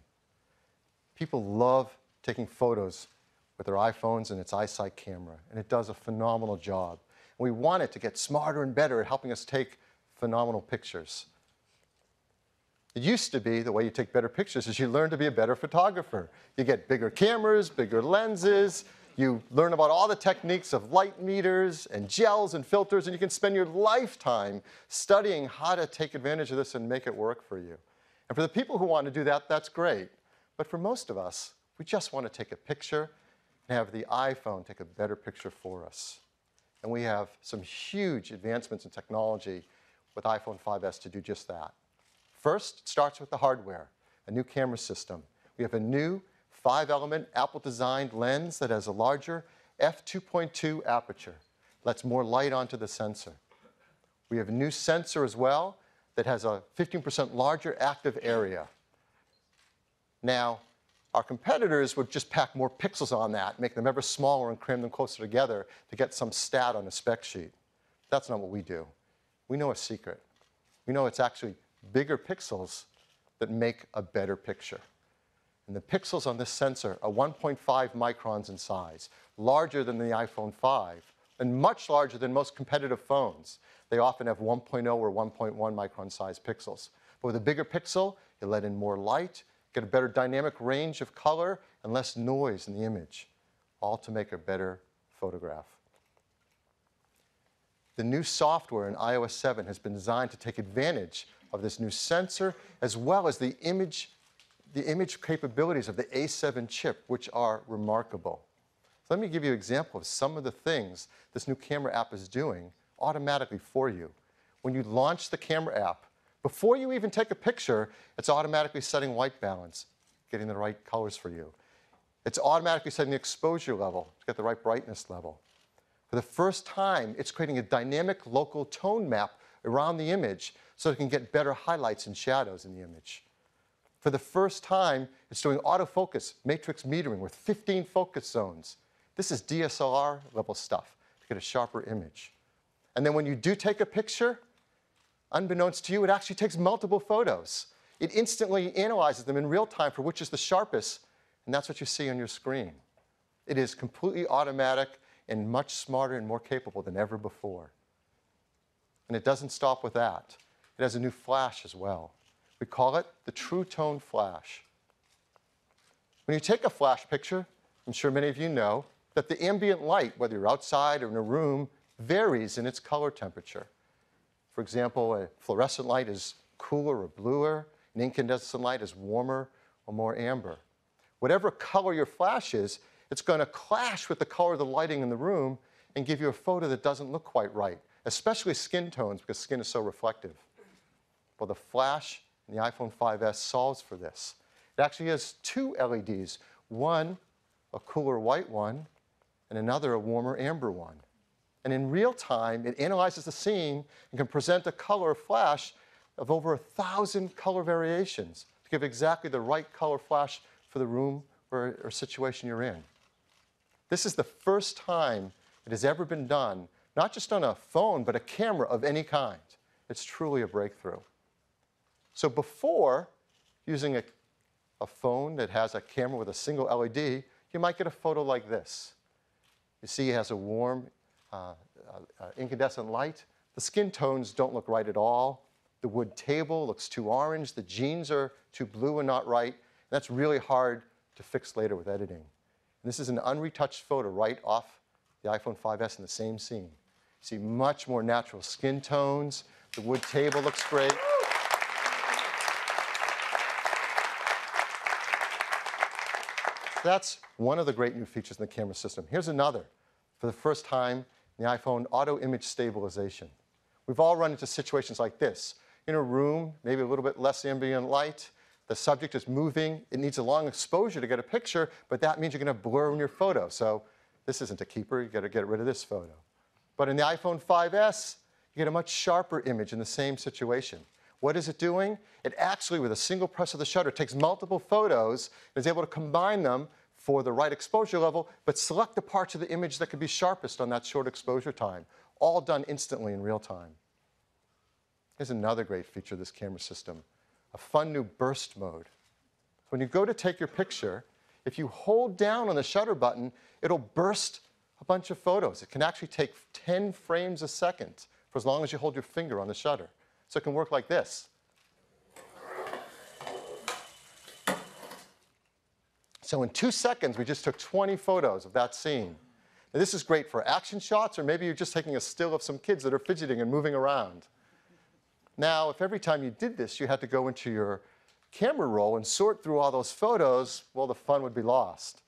Speaker 4: People love taking photos with their iPhones and its iSight camera, and it does a phenomenal job. And we want it to get smarter and better at helping us take phenomenal pictures. It used to be the way you take better pictures is you learn to be a better photographer. You get bigger cameras, bigger lenses, you learn about all the techniques of light meters and gels and filters, and you can spend your lifetime studying how to take advantage of this and make it work for you. And for the people who want to do that, that's great. But for most of us, we just want to take a picture and have the iPhone take a better picture for us. And we have some huge advancements in technology with iPhone 5S to do just that. First, it starts with the hardware, a new camera system. We have a new 5-element Apple-designed lens that has a larger f2.2 aperture, lets more light onto the sensor. We have a new sensor as well that has a 15% larger active area. Now, our competitors would just pack more pixels on that, make them ever smaller and cram them closer together to get some stat on a spec sheet. That's not what we do. We know a secret. We know it's actually bigger pixels that make a better picture. And the pixels on this sensor are 1.5 microns in size, larger than the iPhone 5, and much larger than most competitive phones. They often have 1.0 or 1.1 micron size pixels. But with a bigger pixel, you let in more light, get a better dynamic range of color, and less noise in the image, all to make a better photograph. The new software in iOS 7 has been designed to take advantage of this new sensor, as well as the image capabilities of the A7 chip, which are remarkable. So let me give you an example of some of the things this new camera app is doing automatically for you. When you launch the camera app, before you even take a picture, it's automatically setting white balance, getting the right colors for you. It's automatically setting the exposure level to get the right brightness level. For the first time, it's creating a dynamic local tone map around the image so it can get better highlights and shadows in the image. For the first time, it's doing autofocus matrix metering with 15 focus zones. This is DSLR level stuff to get a sharper image. And then when you do take a picture, unbeknownst to you, it actually takes multiple photos. It instantly analyzes them in real time for which is the sharpest, and that's what you see on your screen. It is completely automatic and much smarter and more capable than ever before. And it doesn't stop with that. It has a new flash as well. We call it the True Tone Flash. When you take a flash picture, I'm sure many of you know that the ambient light, whether you're outside or in a room, varies in its color temperature. For example, a fluorescent light is cooler or bluer, an incandescent light is warmer or more amber. Whatever color your flash is, it's going to clash with the color of the lighting in the room and give you a photo that doesn't look quite right, especially skin tones because skin is so reflective. Well, the flash in the iPhone 5S solves for this. It actually has two LEDs, one a cooler white one and another a warmer amber one. And in real time, it analyzes the scene and can present a color flash of over 1,000 color variations to give exactly the right color flash for the room or situation you're in. This is the first time it has ever been done, not just on a phone, but a camera of any kind. It's truly a breakthrough. So before using a phone that has a camera with a single LED, you might get a photo like this. You see it has a warm incandescent light. The skin tones don't look right at all. The wood table looks too orange. The jeans are too blue and not right. And that's really hard to fix later with editing. And this is an unretouched photo right off the iPhone 5S in the same scene. see much more natural skin tones. The wood table looks great. That's one of the great new features in the camera system. Here's another. For the first time in the iPhone, auto image stabilization. We've all run into situations like this. In a room, maybe a little bit less ambient light, the subject is moving, it needs a long exposure to get a picture, but that means you're going to blur in your photo. So this isn't a keeper, you've got to get rid of this photo. But in the iPhone 5S, you get a much sharper image in the same situation. What is it doing? It actually, with a single press of the shutter, takes multiple photos and is able to combine them for the right exposure level, but select the parts of the image that could be sharpest on that short exposure time, all done instantly in real time. Here's another great feature of this camera system, a fun new burst mode. When you go to take your picture, if you hold down on the shutter button, it'll burst a bunch of photos. It can actually take 10 frames a second for as long as you hold your finger on the shutter. So it can work like this. So in 2 seconds, we just took 20 photos of that scene. Now, this is great for action shots, or maybe you're just taking a still of some kids that are fidgeting and moving around. Now, if every time you did this, you had to go into your camera roll and sort through all those photos, well, the fun would be lost.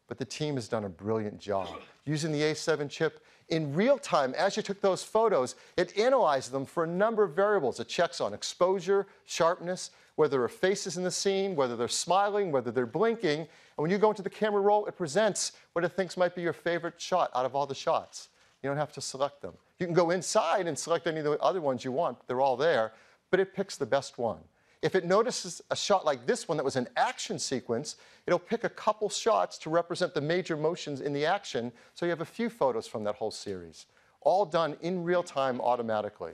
Speaker 4: But the team has done a brilliant job. Using the A7 chip, in real time, as you took those photos, it analyzed them for a number of variables. It checks on exposure, sharpness, whether there are faces in the scene, whether they're smiling, whether they're blinking. And when you go into the camera roll, it presents what it thinks might be your favorite shot out of all the shots. You don't have to select them. You can go inside and select any of the other ones you want. They're all there, but it picks the best one. If it notices a shot like this one that was an action sequence, it'll pick a couple shots to represent the major motions in the action, so you have a few photos from that whole series, all done in real time automatically.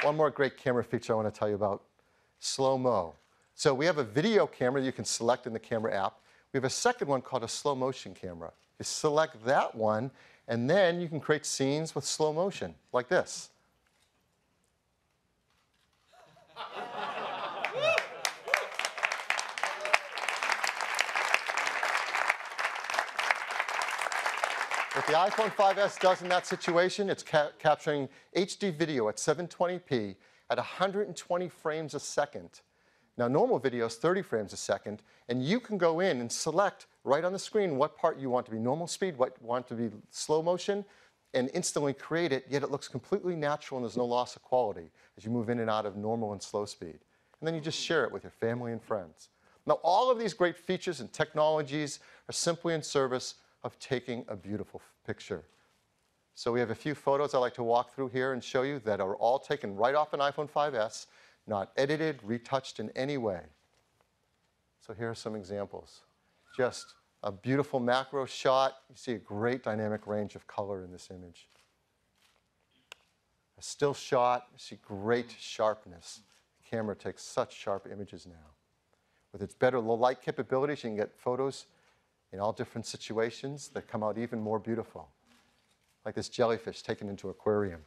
Speaker 4: One more great camera feature I want to tell you about, slow-mo. So we have a video camera you can select in the camera app. We have a second one called a slow motion camera. You select that one, and then you can create scenes with slow motion, like this. What the iPhone 5S does in that situation, it's capturing HD video at 720p at 120 frames a second. Now, normal video is 30 frames a second, and you can go in and select right on the screen what part you want to be normal speed, what you want to be slow motion, and instantly create it, yet it looks completely natural and there's no loss of quality as you move in and out of normal and slow speed. And then you just share it with your family and friends. Now, all of these great features and technologies are simply in service of taking a beautiful picture. So we have a few photos I'd like to walk through here and show you that are all taken right off an iPhone 5S, not edited, retouched in any way. So here are some examples. Just a beautiful macro shot. You see a great dynamic range of color in this image. A still shot, you see great sharpness. The camera takes such sharp images now. With its better low light capabilities, you can get photos in all different situations that come out even more beautiful. Like this jellyfish taken into an aquarium.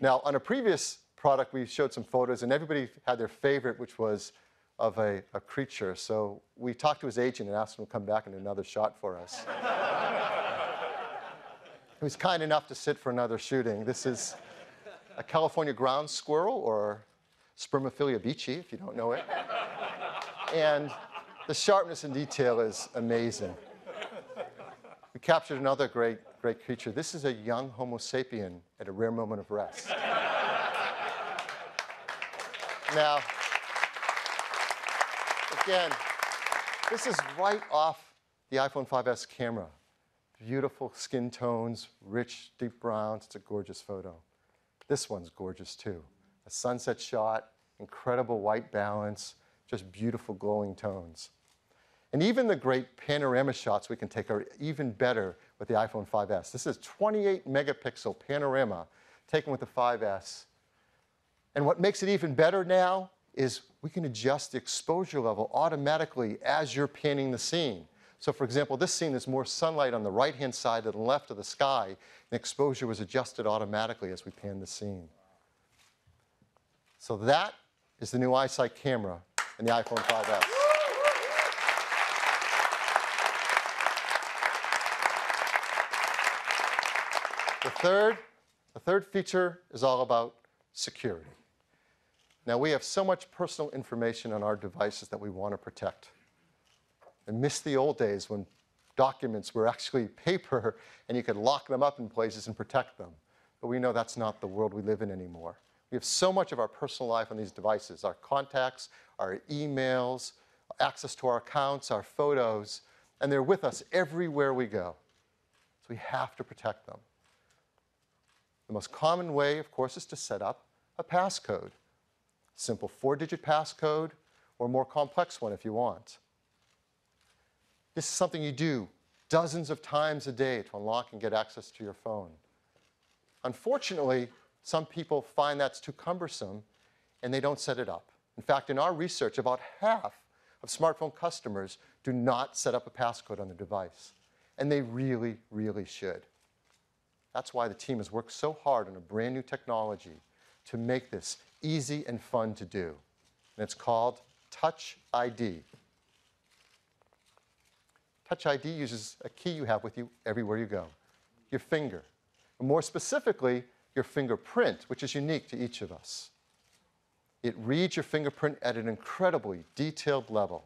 Speaker 4: Now, on a previous product, we showed some photos, and everybody had their favorite, which was of a creature. So we talked to his agent and asked him to come back in another shot for us. He was kind enough to sit for another shooting. This is a California ground squirrel, or Spermophilia beachy, if you don't know it. And the sharpness and detail is amazing. We captured another great creature. This is a young Homo sapien at a rare moment of rest. Now, again, this is right off the iPhone 5S camera. Beautiful skin tones, rich, deep browns. It's a gorgeous photo. This one's gorgeous, too. A sunset shot, incredible white balance, just beautiful glowing tones. And even the great panorama shots we can take are even better with the iPhone 5S. This is 28 megapixel panorama taken with the 5S. And what makes it even better now is we can adjust the exposure level automatically as you're panning the scene. So for example, this scene, there's more sunlight on the right-hand side than the left of the sky, and the exposure was adjusted automatically as we panned the scene. So that is the new iSight camera in the iPhone 5S. The third feature is all about security. Now, we have so much personal information on our devices that we want to protect. I miss the old days when documents were actually paper and you could lock them up in places and protect them. But we know that's not the world we live in anymore. We have so much of our personal life on these devices, our contacts, our emails, access to our accounts, our photos, and they're with us everywhere we go. So we have to protect them. The most common way, of course, is to set up a passcode. Simple 4-digit passcode, or a more complex one if you want. This is something you do dozens of times a day to unlock and get access to your phone. Unfortunately, some people find that's too cumbersome and they don't set it up. In fact, in our research, about half of smartphone customers do not set up a passcode on their device. And they really, really should. That's why the team has worked so hard on a brand new technology to make this easy and fun to do. And it's called Touch ID. Touch ID uses a key you have with you everywhere you go, your finger. And more specifically, your fingerprint, which is unique to each of us. It reads your fingerprint at an incredibly detailed level.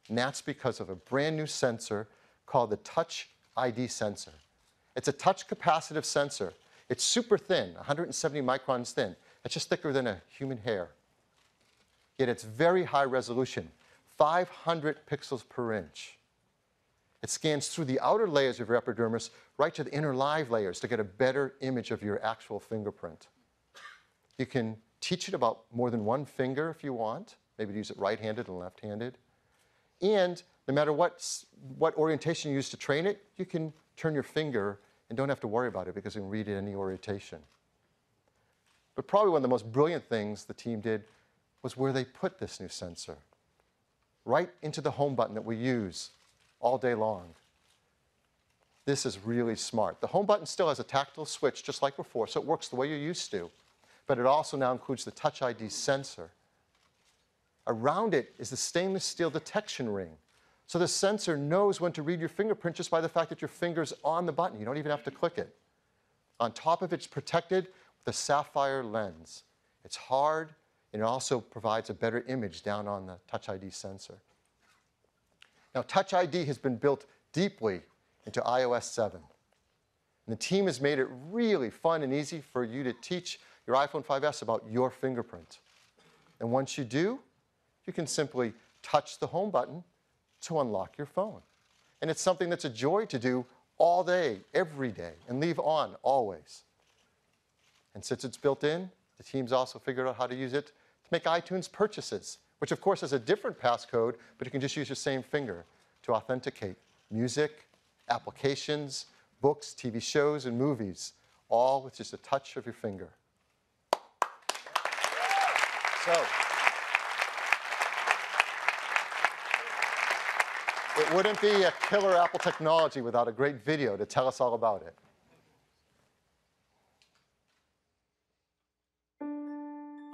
Speaker 4: And that's because of a brand new sensor called the Touch ID sensor. It's a touch capacitive sensor. It's super thin, 170 microns thin. It's just thicker than a human hair. Yet it's very high resolution, 500 pixels per inch. It scans through the outer layers of your epidermis right to the inner live layers to get a better image of your actual fingerprint. You can teach it about more than one finger if you want, maybe use it right-handed and left-handed. And no matter what orientation you use to train it, you can turn your finger and don't have to worry about it because you can read it any orientation. But probably one of the most brilliant things the team did was where they put this new sensor. Right into the home button that we use all day long. This is really smart. The home button still has a tactile switch just like before, so it works the way you're used to. But it also now includes the Touch ID sensor. Around it is the stainless steel detection ring. So the sensor knows when to read your fingerprint just by the fact that your finger's on the button. You don't even have to click it. On top of it, it's protected with a sapphire lens. It's hard, and it also provides a better image down on the Touch ID sensor. Now, Touch ID has been built deeply into iOS 7. And the team has made it really fun and easy for you to teach your iPhone 5S about your fingerprint. And once you do, you can simply touch the home button to unlock your phone. And it's something that's a joy to do all day, every day, and leave on always. And since it's built in, the team's also figured out how to use it to make iTunes purchases, which of course has a different passcode, but you can just use your same finger to authenticate music, applications, books, TV shows, and movies, all with just a touch of your finger. So, it wouldn't be a killer Apple technology without a great video to tell us all about it.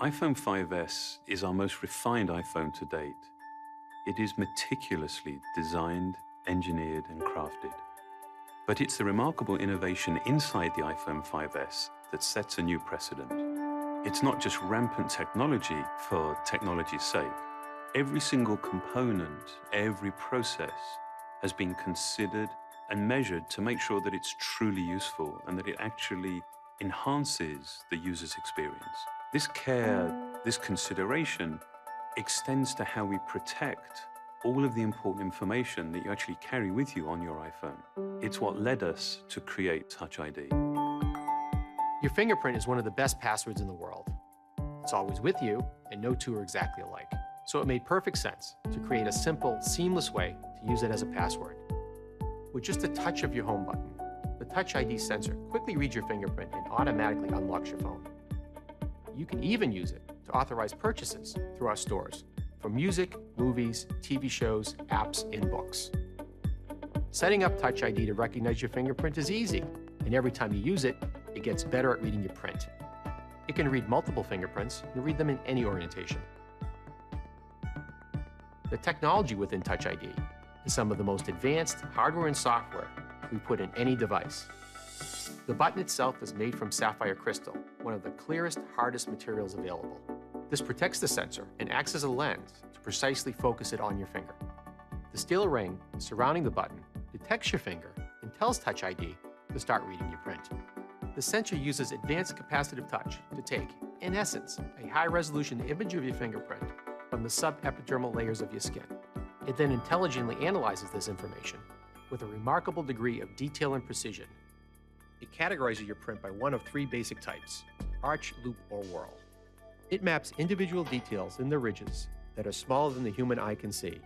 Speaker 5: iPhone 5S is our most refined iPhone to date. It is meticulously designed, engineered, and crafted. But it's the remarkable innovation inside the iPhone 5S that sets a new precedent. It's not just rampant technology for technology's sake. Every single component, every process has been considered and measured to make sure that it's truly useful and that it actually enhances the user's experience. This care, this consideration extends to how we protect all of the important information that you actually carry with you on your iPhone. It's what led us to create Touch ID.
Speaker 8: Your fingerprint is one of the best passwords in the world. It's always with you, and no two are exactly alike. So it made perfect sense to create a simple, seamless way to use it as a password. With just a touch of your home button, the Touch ID sensor quickly reads your fingerprint and automatically unlocks your phone. You can even use it to authorize purchases through our stores for music, movies, TV shows, apps, and books. Setting up Touch ID to recognize your fingerprint is easy, and every time you use it, it gets better at reading your print. It can read multiple fingerprints and read them in any orientation. The technology within Touch ID is some of the most advanced hardware and software we put in any device. The button itself is made from sapphire crystal, one of the clearest, hardest materials available. This protects the sensor and acts as a lens to precisely focus it on your finger. The steel ring surrounding the button detects your finger and tells Touch ID to start reading your print. The sensor uses advanced capacitive touch to take, in essence, a high-resolution image of your fingerprint from the subepidermal layers of your skin. It then intelligently analyzes this information with a remarkable degree of detail and precision. It categorizes your print by one of three basic types: arch, loop, or whorl. It maps individual details in the ridges that are smaller than the human eye can see,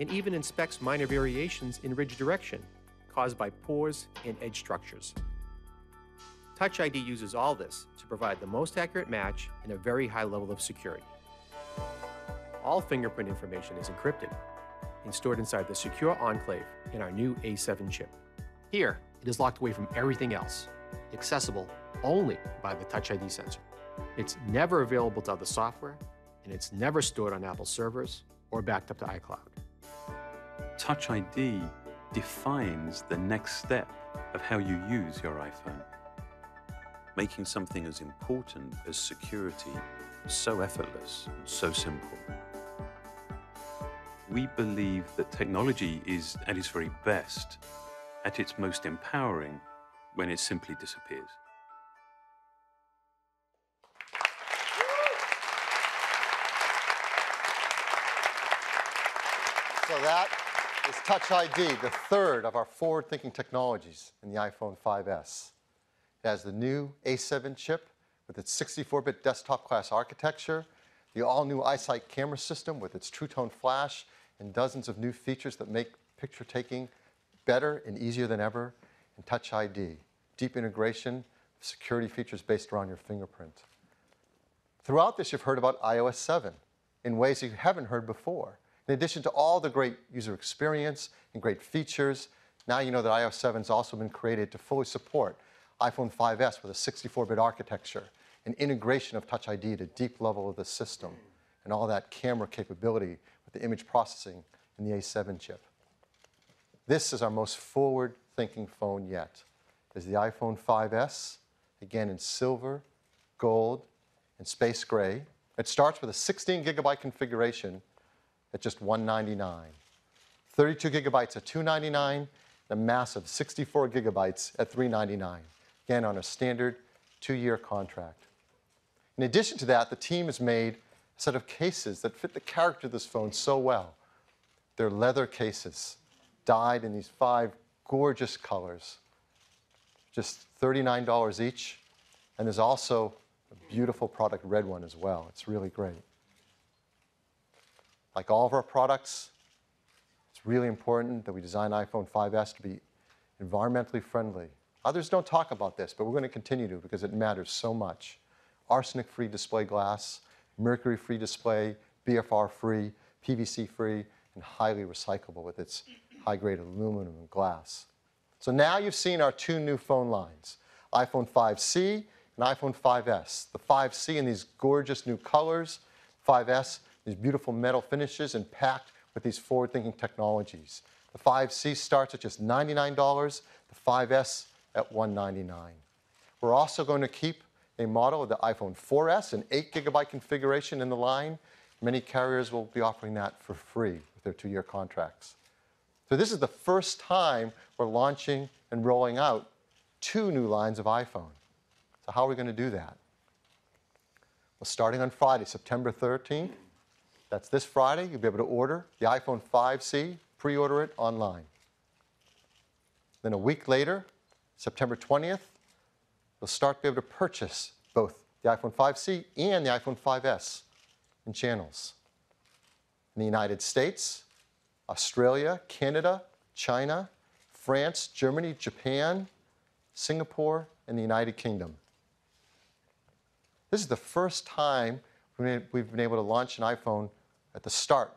Speaker 8: and even inspects minor variations in ridge direction caused by pores and edge structures. Touch ID uses all this to provide the most accurate match and a very high level of security. All fingerprint information is encrypted and stored inside the secure enclave in our new A7 chip. Here, it is locked away from everything else, accessible only by the Touch ID sensor. It's never available to other software, and it's never stored on Apple servers or backed up to iCloud.
Speaker 5: Touch ID defines the next step of how you use your iPhone, making something as important as security so effortless and so simple. We believe that technology is at its very best, at its most empowering, when it simply disappears.
Speaker 4: So that is Touch ID, the third of our forward-thinking technologies in the iPhone 5S. It has the new A7 chip with its 64-bit desktop-class architecture, the all-new iSight camera system with its True Tone flash, and dozens of new features that make picture taking better and easier than ever, and Touch ID, deep integration of security features based around your fingerprint. Throughout this, you've heard about iOS 7 in ways you haven't heard before. In addition to all the great user experience and great features, now you know that iOS 7 has also been created to fully support iPhone 5S with a 64-bit architecture, and integration of Touch ID at a deep level of the system, and all that camera capability with the image processing in the A7 chip. This is our most forward-thinking phone yet. It's the iPhone 5S, again in silver, gold, and space gray. It starts with a 16-gigabyte configuration at just $199. 32 gigabytes at $299, and a massive 64 gigabytes at $399, again on a standard 2-year contract. In addition to that, the team has made a set of cases that fit the character of this phone so well. They're leather cases, dyed in these 5 gorgeous colors, just $39 each, and there's also a beautiful product red one as well. It's really great. Like all of our products, it's really important that we design iPhone 5S to be environmentally friendly. Others don't talk about this, but we're going to continue to because it matters so much. Arsenic-free display glass, mercury-free display, BFR-free, PVC-free, and highly recyclable with its high-grade aluminum and glass. So now you've seen our 2 new phone lines, iPhone 5C and iPhone 5S. The 5C in these gorgeous new colors, 5S, these beautiful metal finishes and packed with these forward-thinking technologies. The 5C starts at just $99, the 5S at $199. We're also going to keep a model of the iPhone 4S, an 8-gigabyte configuration in the line. Many carriers will be offering that for free with their 2-year contracts. So this is the first time we're launching and rolling out 2 new lines of iPhone. So how are we going to do that? Well, starting on Friday, September 13th, that's this Friday, you'll be able to order the iPhone 5C, pre-order it online. Then a week later, September 20th, you'll start to be able to purchase both the iPhone 5C and the iPhone 5S in channels. In the United States, Australia, Canada, China, France, Germany, Japan, Singapore, and the United Kingdom. This is the first time we've been able to launch an iPhone at the start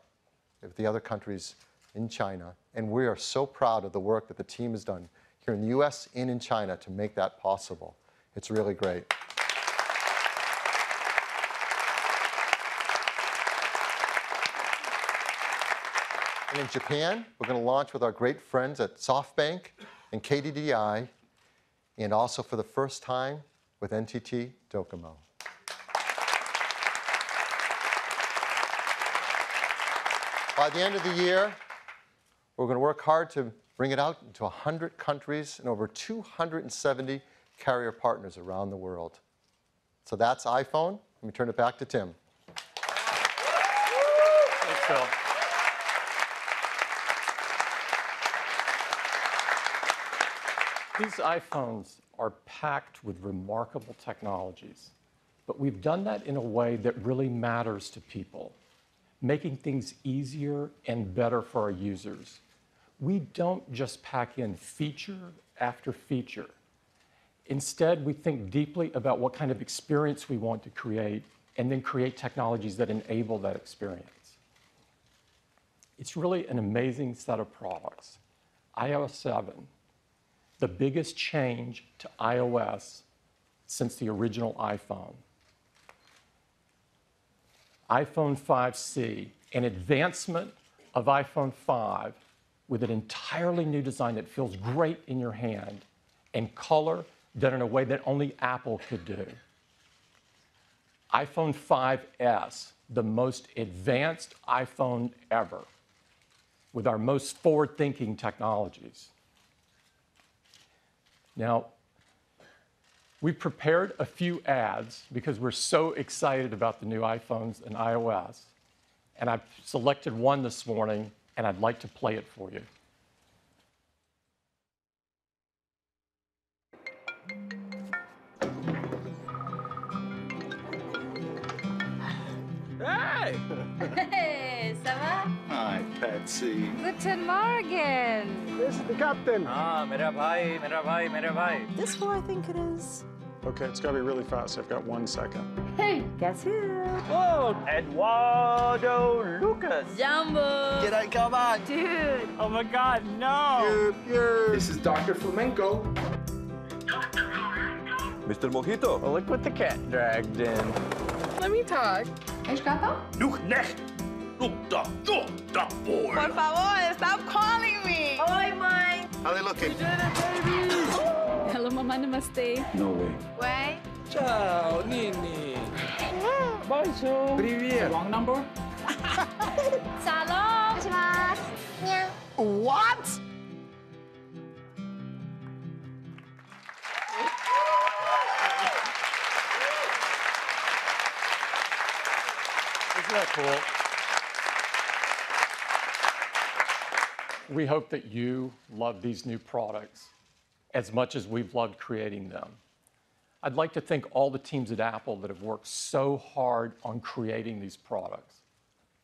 Speaker 4: of the other countries in China, and we are so proud of the work that the team has done here in the US and in China to make that possible. It's really great. And in Japan, we're going to launch with our great friends at SoftBank and KDDI and also for the first time with NTT Docomo. By the end of the year, we're going to work hard to bring it out into 100 countries and over 270 carrier partners around the world. So that's iPhone. Let me turn it back to Tim.
Speaker 1: Thanks, Phil. These iPhones are packed with remarkable technologies, but we've done that in a way that really matters to people, making things easier and better for our users. We don't just pack in feature after feature. Instead, we think deeply about what kind of experience we want to create and then create technologies that enable that experience. It's really an amazing set of products. iOS 7, the biggest change to iOS since the original iPhone. iPhone 5C, an advancement of iPhone 5 with an entirely new design that feels great in your hand and color done in a way that only Apple could do. iPhone 5S, the most advanced iPhone ever, with our most forward-thinking technologies. Now, we prepared a few ads because we're so excited about the new iPhones and iOS, and I've selected one this morning, and I'd like to play it for you.
Speaker 9: Hey!
Speaker 10: Hey, ça va?
Speaker 9: Hi, Patsy.
Speaker 10: Guten Morgen.
Speaker 9: This is the captain.
Speaker 11: Mera bhai.
Speaker 10: This who I think it is.
Speaker 9: Okay, it's got to be really fast. I've got 1 second.
Speaker 10: Hey, guess who?
Speaker 11: Whoa, Eduardo Lucas.
Speaker 10: Jumbo.
Speaker 9: G'day, come on.
Speaker 10: Dude.
Speaker 11: Oh my God, no.
Speaker 9: This is Dr. Flamenco.
Speaker 12: Mr. Mojito.
Speaker 11: Well, look what the cat dragged in.
Speaker 10: Let me talk. ¿Es gato?
Speaker 9: Look next. Look, duck boy.
Speaker 10: Por favor, stop calling me. Oi, mãe.
Speaker 9: How they looking?
Speaker 10: Hello, mama, namaste.
Speaker 9: No way.
Speaker 10: Way.
Speaker 11: Ciao, Nini. Bonjour. Привет. Wrong number?
Speaker 10: Salon.
Speaker 9: What?
Speaker 1: Isn't that cool? We hope that you love these new products as much as we've loved creating them. I'd like to thank all the teams at Apple that have worked so hard on creating these products.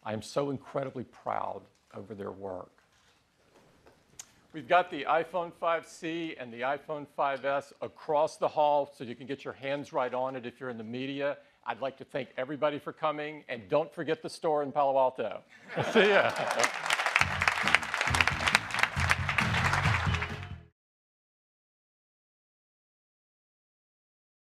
Speaker 1: I am so incredibly proud over their work. We've got the iPhone 5C and the iPhone 5S across the hall so you can get your hands right on it if you're in the media. I'd like to thank everybody for coming, and don't forget the store in Palo Alto. See ya.